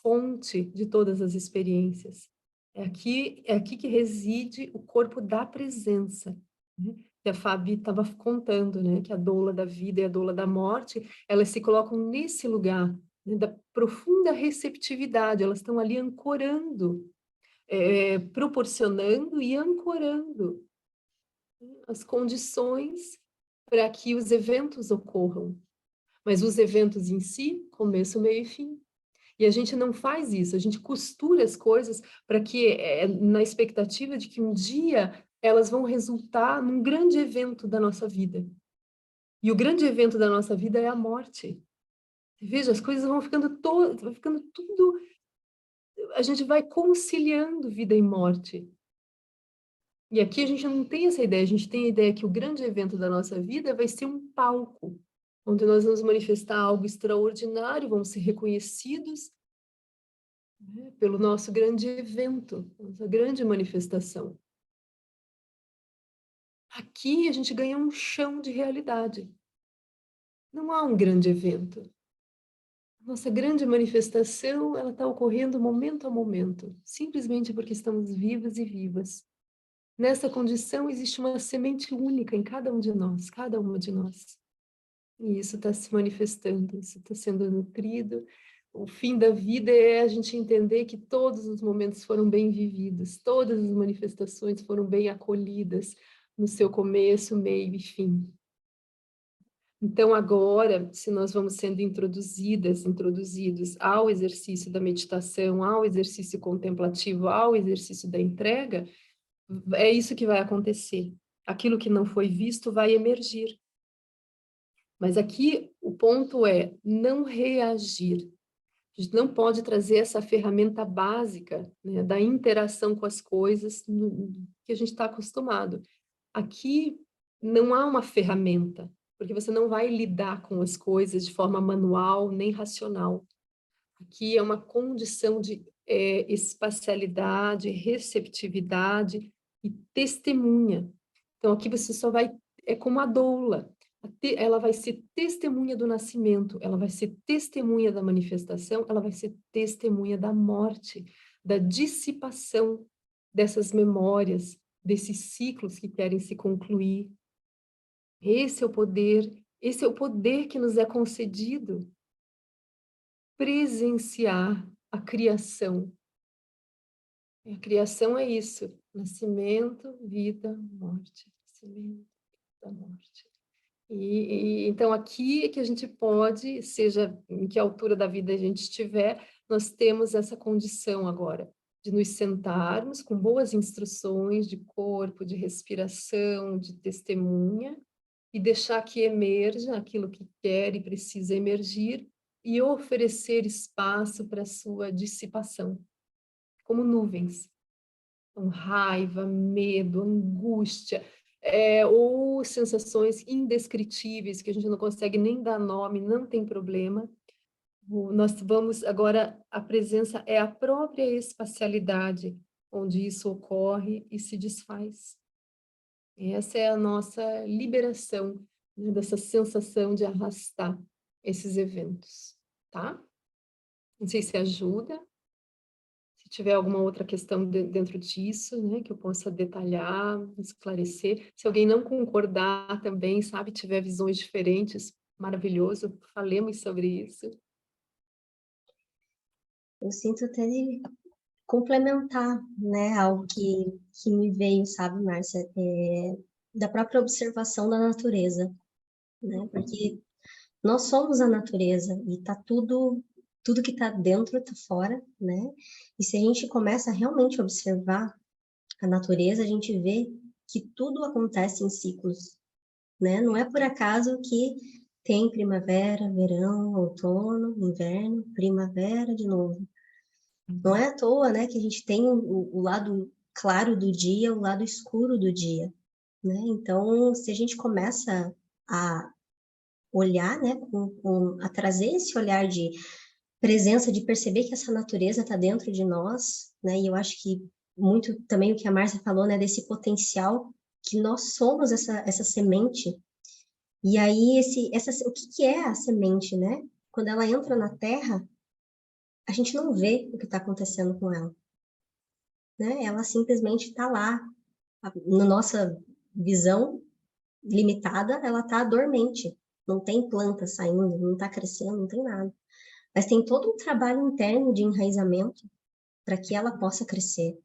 fonte de todas as experiências. É aqui que reside o corpo da presença, né? Que a Fabi estava contando, né? Que a doula da vida e a doula da morte, elas se colocam nesse lugar, né? Da profunda receptividade, elas estão ali ancorando, proporcionando e ancorando, né, as condições para que os eventos ocorram. Mas os eventos em si, começo, meio e fim. E a gente não faz isso, a gente costura as coisas para que, na expectativa de que um dia elas vão resultar num grande evento da nossa vida. E o grande evento da nossa vida é a morte. Veja, as coisas vão ficando tudo, a gente vai conciliando vida e morte. E aqui a gente não tem essa ideia, a gente tem a ideia que o grande evento da nossa vida vai ser um palco, onde nós vamos manifestar algo extraordinário, vamos ser reconhecidos, né, pelo nosso grande evento, nossa grande manifestação. Aqui a gente ganha um chão de realidade. Não há um grande evento. Nossa grande manifestação, ela está ocorrendo momento a momento, simplesmente porque estamos vivas e vivas. Nessa condição existe uma semente única em cada um de nós, cada uma de nós. E isso está se manifestando, isso está sendo nutrido. O fim da vida é a gente entender que todos os momentos foram bem vividos, todas as manifestações foram bem acolhidas no seu começo, meio e fim. Então, agora, se nós vamos sendo introduzidos ao exercício da meditação, ao exercício contemplativo, ao exercício da entrega, é isso que vai acontecer. Aquilo que não foi visto vai emergir. Mas aqui o ponto é não reagir. A gente não pode trazer essa ferramenta básica, né, da interação com as coisas que a gente está acostumado. Aqui não há uma ferramenta, porque você não vai lidar com as coisas de forma manual nem racional. Aqui é uma condição de espacialidade, receptividade e testemunha. Então, aqui você só vai... É como a doula. Ela vai ser testemunha do nascimento, ela vai ser testemunha da manifestação, ela vai ser testemunha da morte, da dissipação dessas memórias, desses ciclos que querem se concluir. Esse é o poder Esse é o poder que nos é concedido, presenciar a criação. A criação é isso, nascimento, vida, morte, nascimento, vida, morte. Então aqui é que a gente pode, seja em que altura da vida a gente estiver, nós temos essa condição agora de nos sentarmos com boas instruções de corpo, de respiração, de testemunha, e deixar que emerja aquilo que quer e precisa emergir e oferecer espaço para a sua dissipação, como nuvens. Então, raiva, medo, angústia, ou sensações indescritíveis que a gente não consegue nem dar nome, não tem problema. Nós vamos agora, a presença é a própria espacialidade onde isso ocorre e se desfaz. Essa é a nossa liberação, né, dessa sensação de arrastar esses eventos, tá? Não sei se ajuda. Se tiver alguma outra questão dentro disso, né, que eu possa detalhar, esclarecer. Se alguém não concordar também, sabe, tiver visões diferentes, maravilhoso, falemos sobre isso. Eu sinto até de complementar, né, algo que me veio, sabe, Márcia, da própria observação da natureza, né, porque nós somos a natureza e tá tudo que está dentro está fora, né, e se a gente começa a realmente observar a natureza, a gente vê que tudo acontece em ciclos, né, não é por acaso que tem primavera, verão, outono, inverno, primavera de novo. Não é à toa, né, que a gente tem o lado claro do dia, o lado escuro do dia, né? Então, se a gente começa a olhar, né, a trazer esse olhar de presença, de perceber que essa natureza está dentro de nós, né? E eu acho que muito também o que a Márcia falou, né, desse potencial que nós somos essa semente. E aí o que é a semente, né? Quando ela entra na terra, a gente não vê o que está acontecendo com ela, né? Ela simplesmente está lá, na nossa visão limitada, ela está dormente, não tem planta saindo, não está crescendo, não tem nada. Mas tem todo um trabalho interno de enraizamento para que ela possa crescer,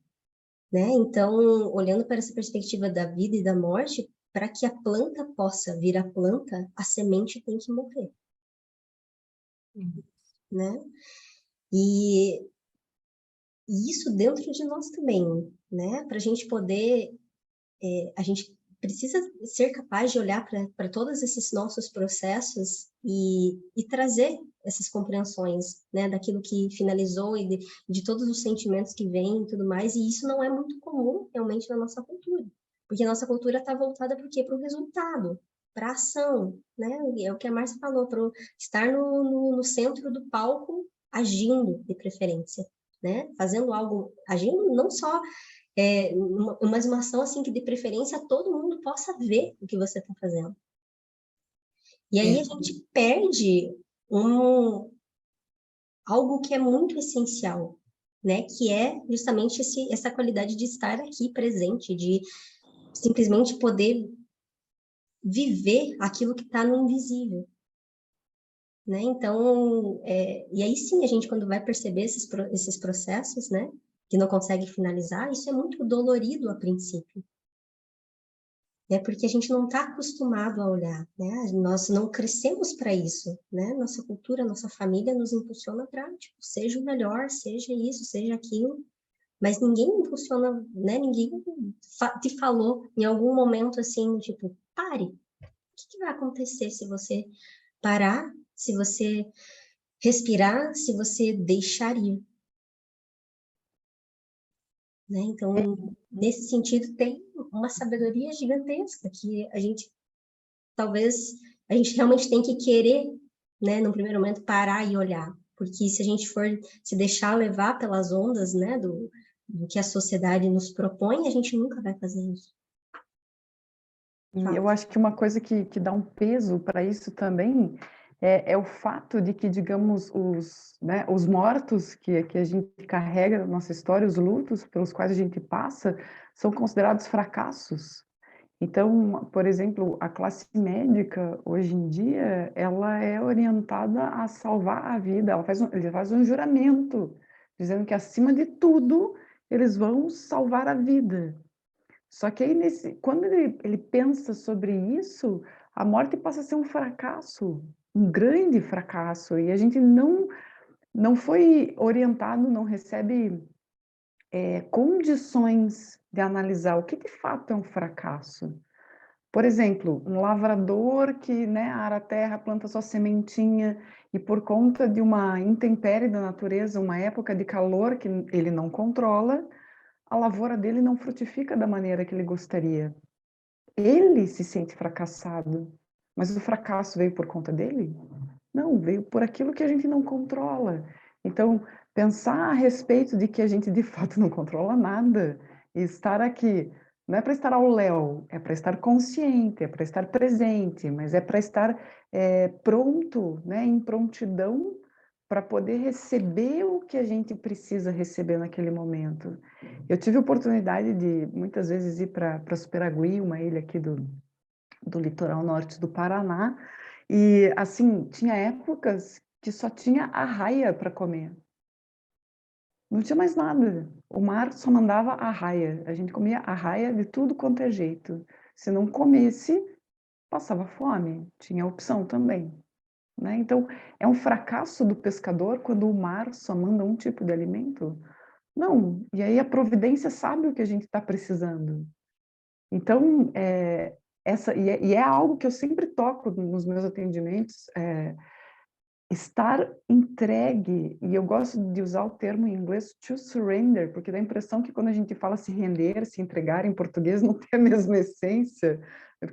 né? Então, olhando para essa perspectiva da vida e da morte, para que a planta possa vir a planta, a semente tem que morrer, né? E isso dentro de nós também, né? Para a gente poder, a gente precisa ser capaz de olhar para todos esses nossos processos e trazer essas compreensões, né, daquilo que finalizou e de todos os sentimentos que vêm e tudo mais, e isso não é muito comum realmente na nossa cultura, porque a nossa cultura está voltada para o quê? Para o resultado, para a ação, né, é o que a Márcia falou, para estar no centro do palco, agindo de preferência, né, fazendo algo, agindo não só uma ação assim que de preferência todo mundo possa ver o que você está fazendo. E aí a gente perde algo que é muito essencial, né? Que é justamente essa qualidade de estar aqui presente, de simplesmente poder viver aquilo que está no invisível. Né? Então, e aí sim, a gente quando vai perceber esses processos, né? Que não consegue finalizar, isso é muito dolorido a princípio. É porque a gente não está acostumado a olhar, né? Nós não crescemos para isso, né? Nossa cultura, nossa família nos impulsiona para, tipo, seja o melhor, seja isso, seja aquilo, mas ninguém impulsiona, né? Ninguém te falou em algum momento assim, tipo, pare. O que vai acontecer se você parar, se você respirar, se você deixar ir? Né? Então, nesse sentido, tem uma sabedoria gigantesca que talvez a gente realmente tem que querer, né, no primeiro momento, parar e olhar. Porque se a gente for se deixar levar pelas ondas, né, do que a sociedade nos propõe, a gente nunca vai fazer isso. E eu acho que uma coisa que dá um peso para isso também é o fato de que, digamos, os mortos que a gente carrega na nossa história, os lutos pelos quais a gente passa, são considerados fracassos. Então, por exemplo, a classe médica, hoje em dia, ela é orientada a salvar a vida. Ele faz um juramento, dizendo que, acima de tudo, eles vão salvar a vida. Só que aí, quando ele pensa sobre isso, a morte passa a ser um fracasso, um grande fracasso. E a gente não foi orientado, não recebe condições de analisar o que de fato é um fracasso. Por exemplo, um lavrador que, né, ara a terra, planta sua sementinha e, por conta de uma intempérie da natureza, uma época de calor que ele não controla, a lavoura dele não frutifica da maneira que ele gostaria. Ele se sente fracassado, mas o fracasso veio por conta dele? Não, veio por aquilo que a gente não controla. Então, pensar a respeito de que a gente de fato não controla nada e estar aqui, não é para estar ao léu, é para estar consciente, é para estar presente, mas é para estar pronto, né, em prontidão para poder receber o que a gente precisa receber naquele momento. Eu tive a oportunidade de, muitas vezes, ir para Superagui, uma ilha aqui do litoral norte do Paraná, e, assim, tinha épocas que só tinha arraia para comer. Não tinha mais nada. O mar só mandava arraia. A gente comia arraia de tudo quanto é jeito. Se não comesse, passava fome. Tinha opção também, né? Então, é um fracasso do pescador quando o mar só manda um tipo de alimento? Não. E aí a providência sabe o que a gente está precisando. Então, e é algo que eu sempre toco nos meus atendimentos, estar entregue, e eu gosto de usar o termo em inglês to surrender, porque dá a impressão que quando a gente fala se render, se entregar em português, não tem a mesma essência.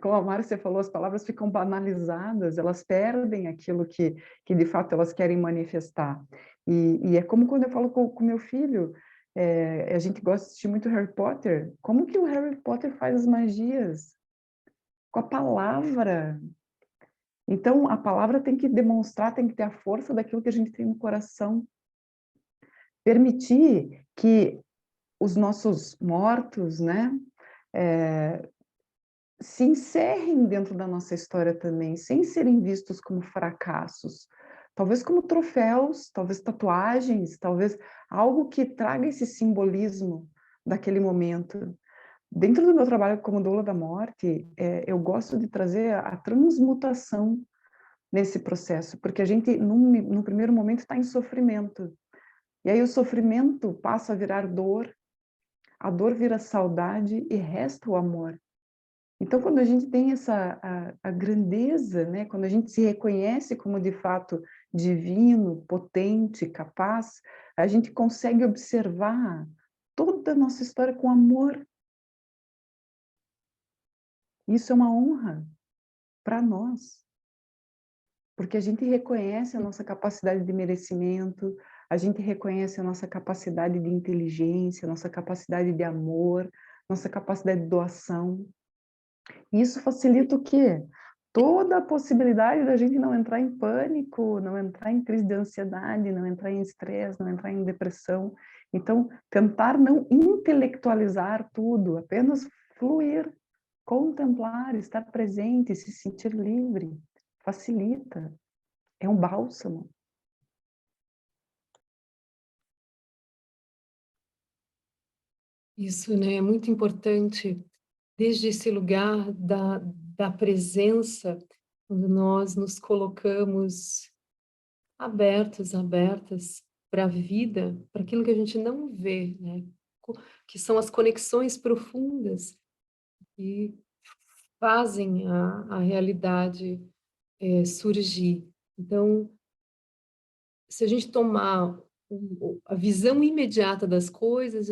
Como a Márcia falou, as palavras ficam banalizadas, elas perdem aquilo que de fato elas querem manifestar. E é como quando eu falo com meu filho, a gente gosta de assistir muito Harry Potter. Como que o Harry Potter faz as magias? Com a palavra. Então, a palavra tem que demonstrar, tem que ter a força daquilo que a gente tem no coração. Permitir que os nossos mortos, né, se encerrem dentro da nossa história também, sem serem vistos como fracassos. Talvez como troféus, talvez tatuagens, talvez algo que traga esse simbolismo daquele momento. Dentro do meu trabalho como doula da morte, eu gosto de trazer a transmutação nesse processo, porque a gente, no primeiro momento, está em sofrimento. E aí o sofrimento passa a virar dor, a dor vira saudade e resta o amor. Então, quando a gente tem a grandeza, né, quando a gente se reconhece como, de fato, divino, potente, capaz, a gente consegue observar toda a nossa história com amor. Isso é uma honra para nós. Porque a gente reconhece a nossa capacidade de merecimento, a gente reconhece a nossa capacidade de inteligência, a nossa capacidade de amor, nossa capacidade de doação. E isso facilita o quê? Toda a possibilidade da gente não entrar em pânico, não entrar em crise de ansiedade, não entrar em estresse, não entrar em depressão. Então, tentar não intelectualizar tudo, apenas fluir, contemplar, estar presente, se sentir livre, facilita. É um bálsamo. Isso, né, é muito importante, desde esse lugar da presença, quando nós nos colocamos abertas para a vida, para aquilo que a gente não vê, né, que são as conexões profundas que fazem a realidade surgir. Então, se a gente tomar a visão imediata das coisas,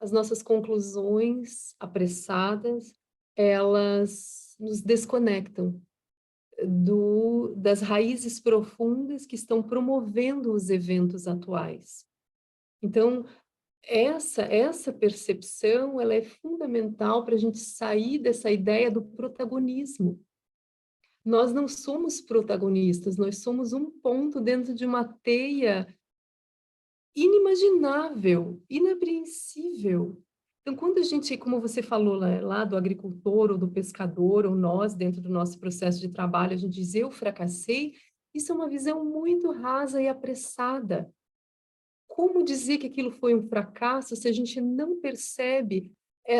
as nossas conclusões apressadas, elas nos desconectam das raízes profundas que estão promovendo os eventos atuais. Então, essa percepção, ela é fundamental para a gente sair dessa ideia do protagonismo. Nós não somos protagonistas, nós somos um ponto dentro de uma teia inimaginável, inapreensível, Então, quando a gente, como você falou lá do agricultor ou do pescador, ou nós, dentro do nosso processo de trabalho, a gente diz, eu fracassei, isso é uma visão muito rasa e apressada. Como dizer que aquilo foi um fracasso se a gente não percebe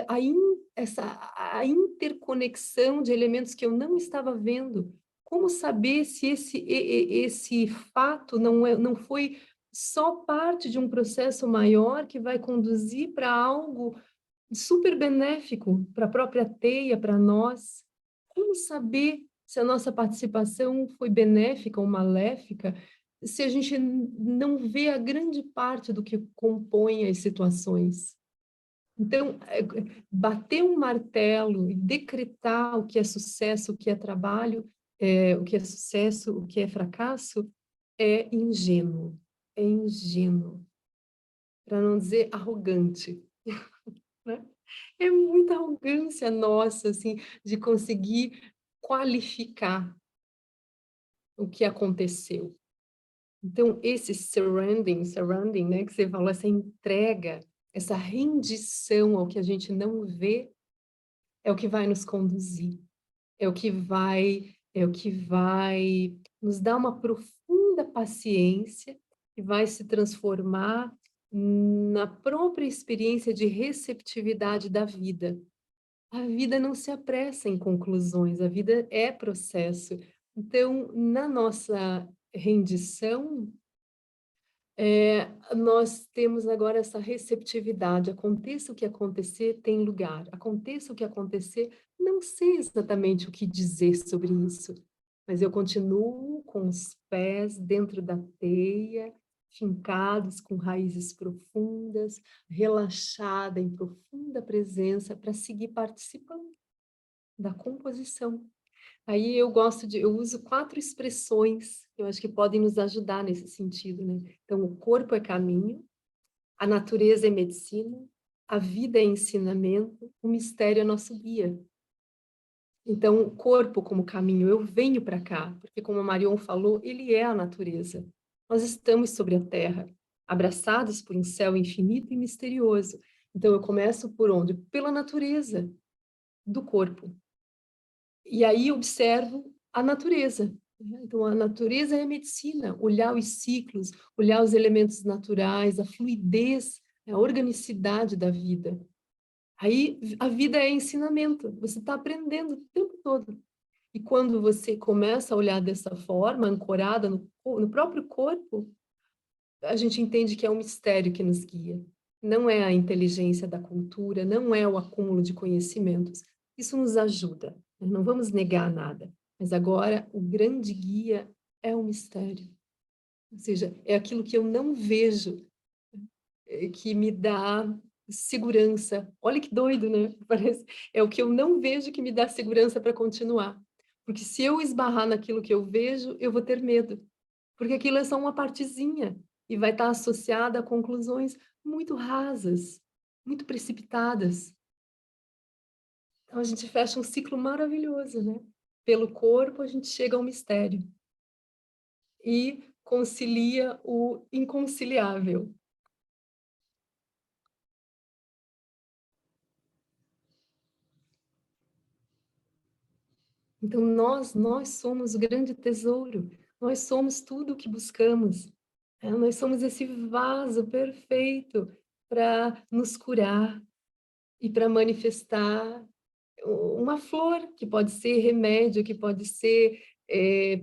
a interconexão de elementos que eu não estava vendo? Como saber se esse fato não foi só parte de um processo maior que vai conduzir para algo super benéfico para a própria teia, para nós? Como saber se a nossa participação foi benéfica ou maléfica, se a gente não vê a grande parte do que compõe as situações? Então, bater um martelo e decretar o que é sucesso, o que é trabalho, o que é sucesso, o que é fracasso, é ingênuo, para não dizer arrogante, né? É muita arrogância nossa, assim, de conseguir qualificar o que aconteceu. Então, esse surrounding, né, que você falou, essa entrega, essa rendição ao que a gente não vê, é o que vai nos conduzir, é o que vai nos dar uma profunda paciência que vai se transformar na própria experiência de receptividade da vida. A vida não se apressa em conclusões, a vida é processo. Então, na nossa rendição, nós temos agora essa receptividade. Aconteça o que acontecer, tem lugar. Aconteça o que acontecer, não sei exatamente o que dizer sobre isso, mas eu continuo com os pés dentro da teia, fincados com raízes profundas, relaxada em profunda presença para seguir participando da composição. Aí eu uso 4 expressões que eu acho que podem nos ajudar nesse sentido, né? Então, o corpo é caminho, a natureza é medicina, a vida é ensinamento, o mistério é nosso guia. Então, o corpo como caminho, eu venho para cá, porque como a Marion falou, ele é a natureza. Nós estamos sobre a terra, abraçados por um céu infinito e misterioso. Então, eu começo por onde? Pela natureza do corpo. E aí observo a natureza. Então, a natureza é a medicina, olhar os ciclos, olhar os elementos naturais, a fluidez, a organicidade da vida. Aí a vida é ensinamento, você está aprendendo o tempo todo. E quando você começa a olhar dessa forma, ancorada no próprio corpo, a gente entende que é um mistério que nos guia. Não é a inteligência da cultura, não é o acúmulo de conhecimentos. Isso nos ajuda, né? Não vamos negar nada. Mas agora, o grande guia é o mistério. Ou seja, é aquilo que eu não vejo, que me dá segurança. Olha que doido, né? Parece, é o que eu não vejo que me dá segurança para continuar. Porque se eu esbarrar naquilo que eu vejo, eu vou ter medo. Porque aquilo é só uma partezinha e vai estar associada a conclusões muito rasas, muito precipitadas. Então a gente fecha um ciclo maravilhoso, né? Pelo corpo a gente chega ao mistério e concilia o inconciliável. Então nós somos o grande tesouro, nós somos tudo o que buscamos. Nós somos esse vaso perfeito para nos curar e para manifestar uma flor, que pode ser remédio, que pode ser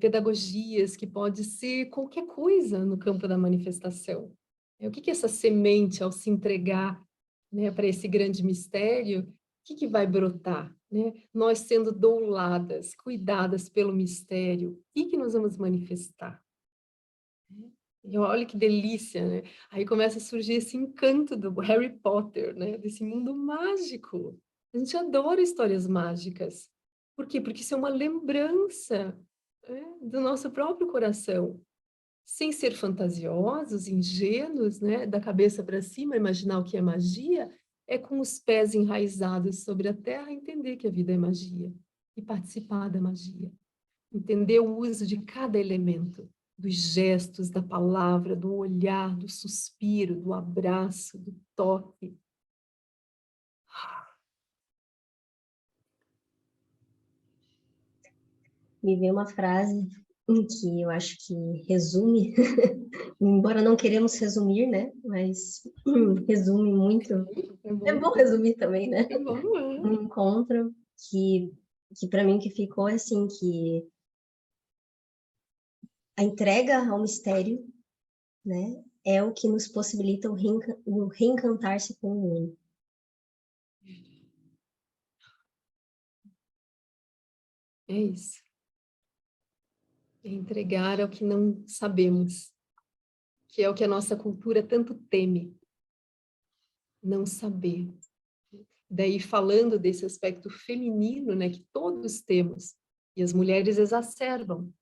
pedagogias, que pode ser qualquer coisa no campo da manifestação. O que essa semente, ao se entregar, né, para esse grande mistério, o que vai brotar? Né? Nós sendo douladas, cuidadas pelo mistério, o que nós vamos manifestar? E olha que delícia, né? Aí começa a surgir esse encanto do Harry Potter, né? Desse mundo mágico. A gente adora histórias mágicas. Por quê? Porque isso é uma lembrança, né, do nosso próprio coração. Sem ser fantasiosos, ingênuos, né? Da cabeça para cima, imaginar o que é magia, é com os pés enraizados sobre a terra entender que a vida é magia e participar da magia. Entender o uso de cada elemento, dos gestos, da palavra, do olhar, do suspiro, do abraço, do toque. me veio uma frase que eu acho que resume, embora não queremos resumir, né? Mas resume muito. É bom resumir também, né? É bom, Um encontro que para mim que ficou é assim, que a entrega ao mistério, né, é o que nos possibilita o reencantar-se com o mundo. é isso. É entregar ao que não sabemos, que é o que a nossa cultura tanto teme, não saber. Daí, falando desse aspecto feminino, né, que todos temos, e as mulheres exacerbam.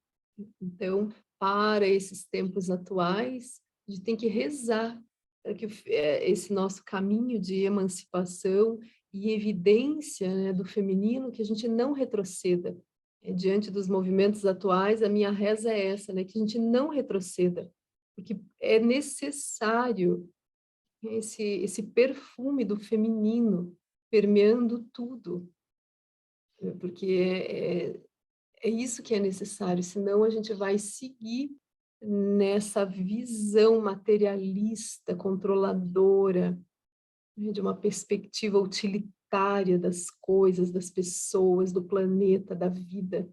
Então, para esses tempos atuais, a gente tem que rezar para que esse nosso caminho de emancipação e evidência, né, do feminino, que a gente não retroceda. Diante dos movimentos atuais, a minha reza é essa, né, que a gente não retroceda, porque é necessário esse perfume do feminino permeando tudo, porque é isso que é necessário, senão a gente vai seguir nessa visão materialista, controladora, né, de uma perspectiva utilitária das coisas, das pessoas, do planeta, da vida.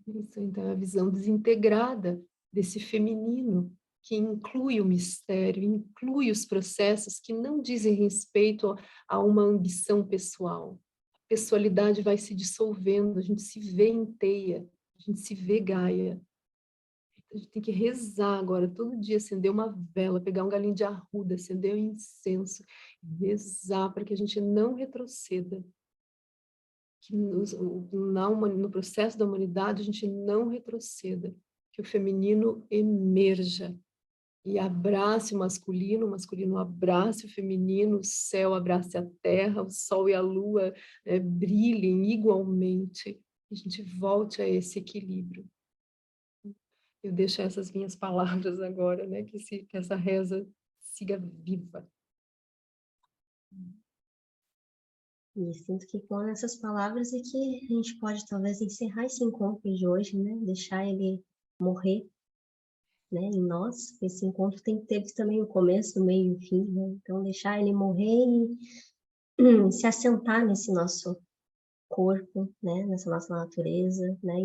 Isso, então, é a visão desintegrada desse feminino, que inclui o mistério, inclui os processos que não dizem respeito a uma ambição pessoal. A pessoalidade vai se dissolvendo, a gente se vê em teia, a gente se vê Gaia. A gente tem que rezar agora, todo dia, acender uma vela, pegar um galinho de arruda, acender um incenso, rezar para que a gente não retroceda. Que no processo da humanidade a gente não retroceda, que o feminino emerja e abrace o masculino abrace o feminino, o céu abrace a terra, o sol e a lua brilhem igualmente, e a gente volte a esse equilíbrio. Eu deixo essas minhas palavras agora, né, que essa reza siga viva. E sinto que com essas palavras é que a gente pode talvez encerrar esse encontro de hoje, né? Deixar ele morrer, né, em nós. Esse encontro teve também o começo, o meio e o fim, né? Então deixar ele morrer e se assentar nesse nosso corpo, né, nessa nossa natureza, né, e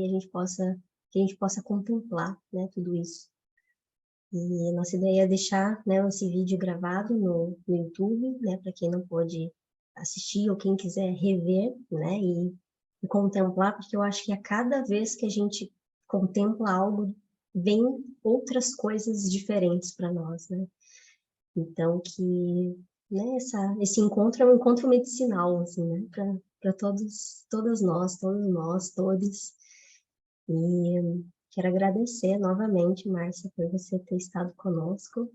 que a gente possa contemplar, né, tudo isso. E a nossa ideia é deixar, né, esse vídeo gravado no YouTube, né, para quem não pôde assistir ou quem quiser rever, né, e contemplar, porque eu acho que a cada vez que a gente contempla algo, vem outras coisas diferentes para nós, né. Então que, né, esse encontro é um encontro medicinal, assim, né, para todos nós, todos. E quero agradecer novamente, Márcia, por você ter estado conosco.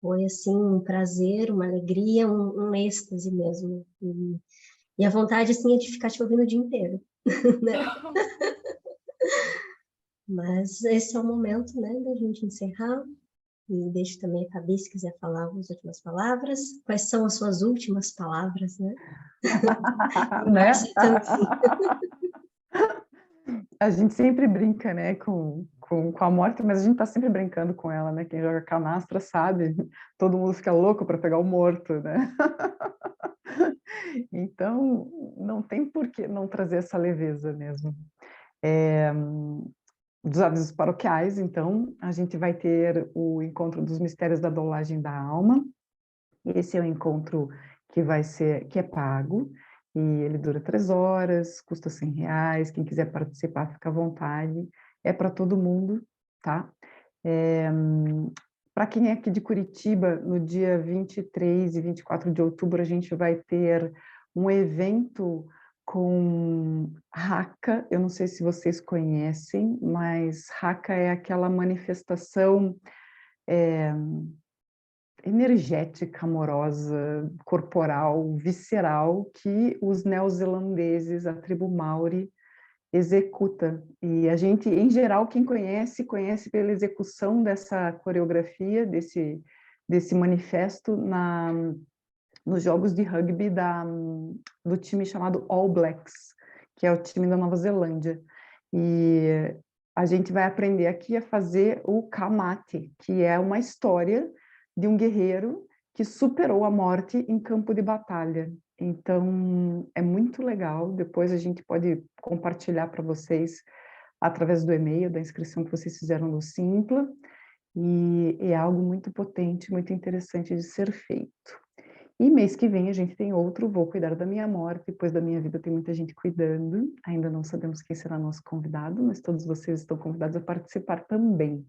Foi, assim, um prazer, uma alegria, um êxtase mesmo. E a vontade, assim, é de ficar te ouvindo o dia inteiro, né? Mas esse é o momento, né, da gente encerrar. E deixo também a Fabi, se quiser falar as últimas palavras. Quais são as suas últimas palavras, né? Né? Também. A gente sempre brinca, né, com a morte, mas a gente está sempre brincando com ela, né? Quem joga canastra sabe, todo mundo fica louco para pegar o morto, né? Então, não tem por que não trazer essa leveza mesmo. Dos avisos paroquiais, então, a gente vai ter o encontro dos mistérios da dolagem da alma. Esse é o encontro que é pago, e ele dura 3 horas, custa R$100, quem quiser participar, fica à vontade, é para todo mundo, tá? Para quem é aqui de Curitiba, no dia 23 e 24 de outubro, a gente vai ter um evento com Haka. Eu não sei se vocês conhecem, mas Haka é aquela manifestação energética, amorosa, corporal, visceral, que os neozelandeses, a tribo Maori, executa. E a gente, em geral, quem conhece pela execução dessa coreografia, desse manifesto nos jogos de rugby do time chamado All Blacks, que é o time da Nova Zelândia. E a gente vai aprender aqui a fazer o Kamate, que é uma história de um guerreiro que superou a morte em campo de batalha. Então, é muito legal. Depois a gente pode compartilhar para vocês através do e-mail, da inscrição que vocês fizeram no Simpla. E é algo muito potente, muito interessante de ser feito. E mês que vem a gente tem outro, Vou Cuidar da Minha Morte, depois da minha vida tem muita gente cuidando, ainda não sabemos quem será nosso convidado, mas todos vocês estão convidados a participar também.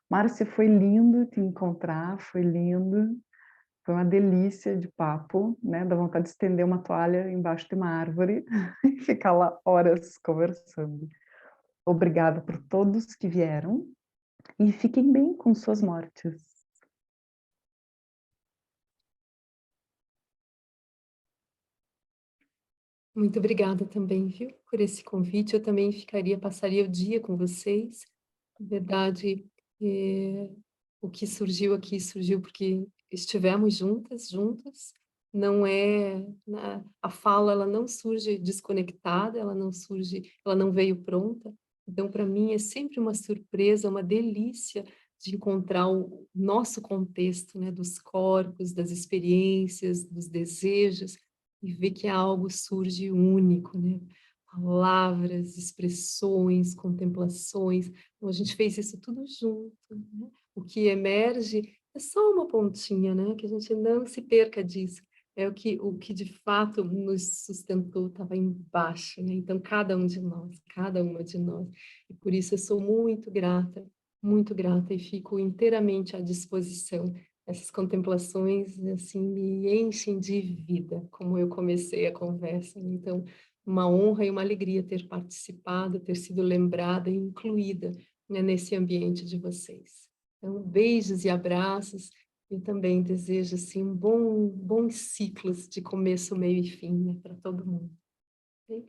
Márcia, foi lindo te encontrar, foi lindo, foi uma delícia de papo, né? Dá vontade de estender uma toalha embaixo de uma árvore e ficar lá horas conversando. Obrigada por todos que vieram e fiquem bem com suas mortes. Muito obrigada também, viu, por esse convite. Eu também passaria o dia com vocês. Na verdade, o que surgiu aqui surgiu porque estivemos juntas. Não é a fala, ela não surge desconectada, ela não veio pronta. Então, para mim é sempre uma surpresa, uma delícia de encontrar o nosso contexto, né, dos corpos, das experiências, dos desejos, e ver que algo surge único, né? Palavras, expressões, contemplações. Então, a gente fez isso tudo junto, né? O que emerge é só uma pontinha, né? Que a gente não se perca disso. É o que de fato nos sustentou estava embaixo, né? Então, cada um de nós, cada uma de nós. E por isso eu sou muito grata e fico inteiramente à disposição. Essas contemplações, assim, me enchem de vida, como eu comecei a conversa. Então, uma honra e uma alegria ter participado, ter sido lembrada e incluída, né, nesse ambiente de vocês. Então, beijos e abraços, e também desejo, assim, bons ciclos de começo, meio e fim, né, para todo mundo. Okay?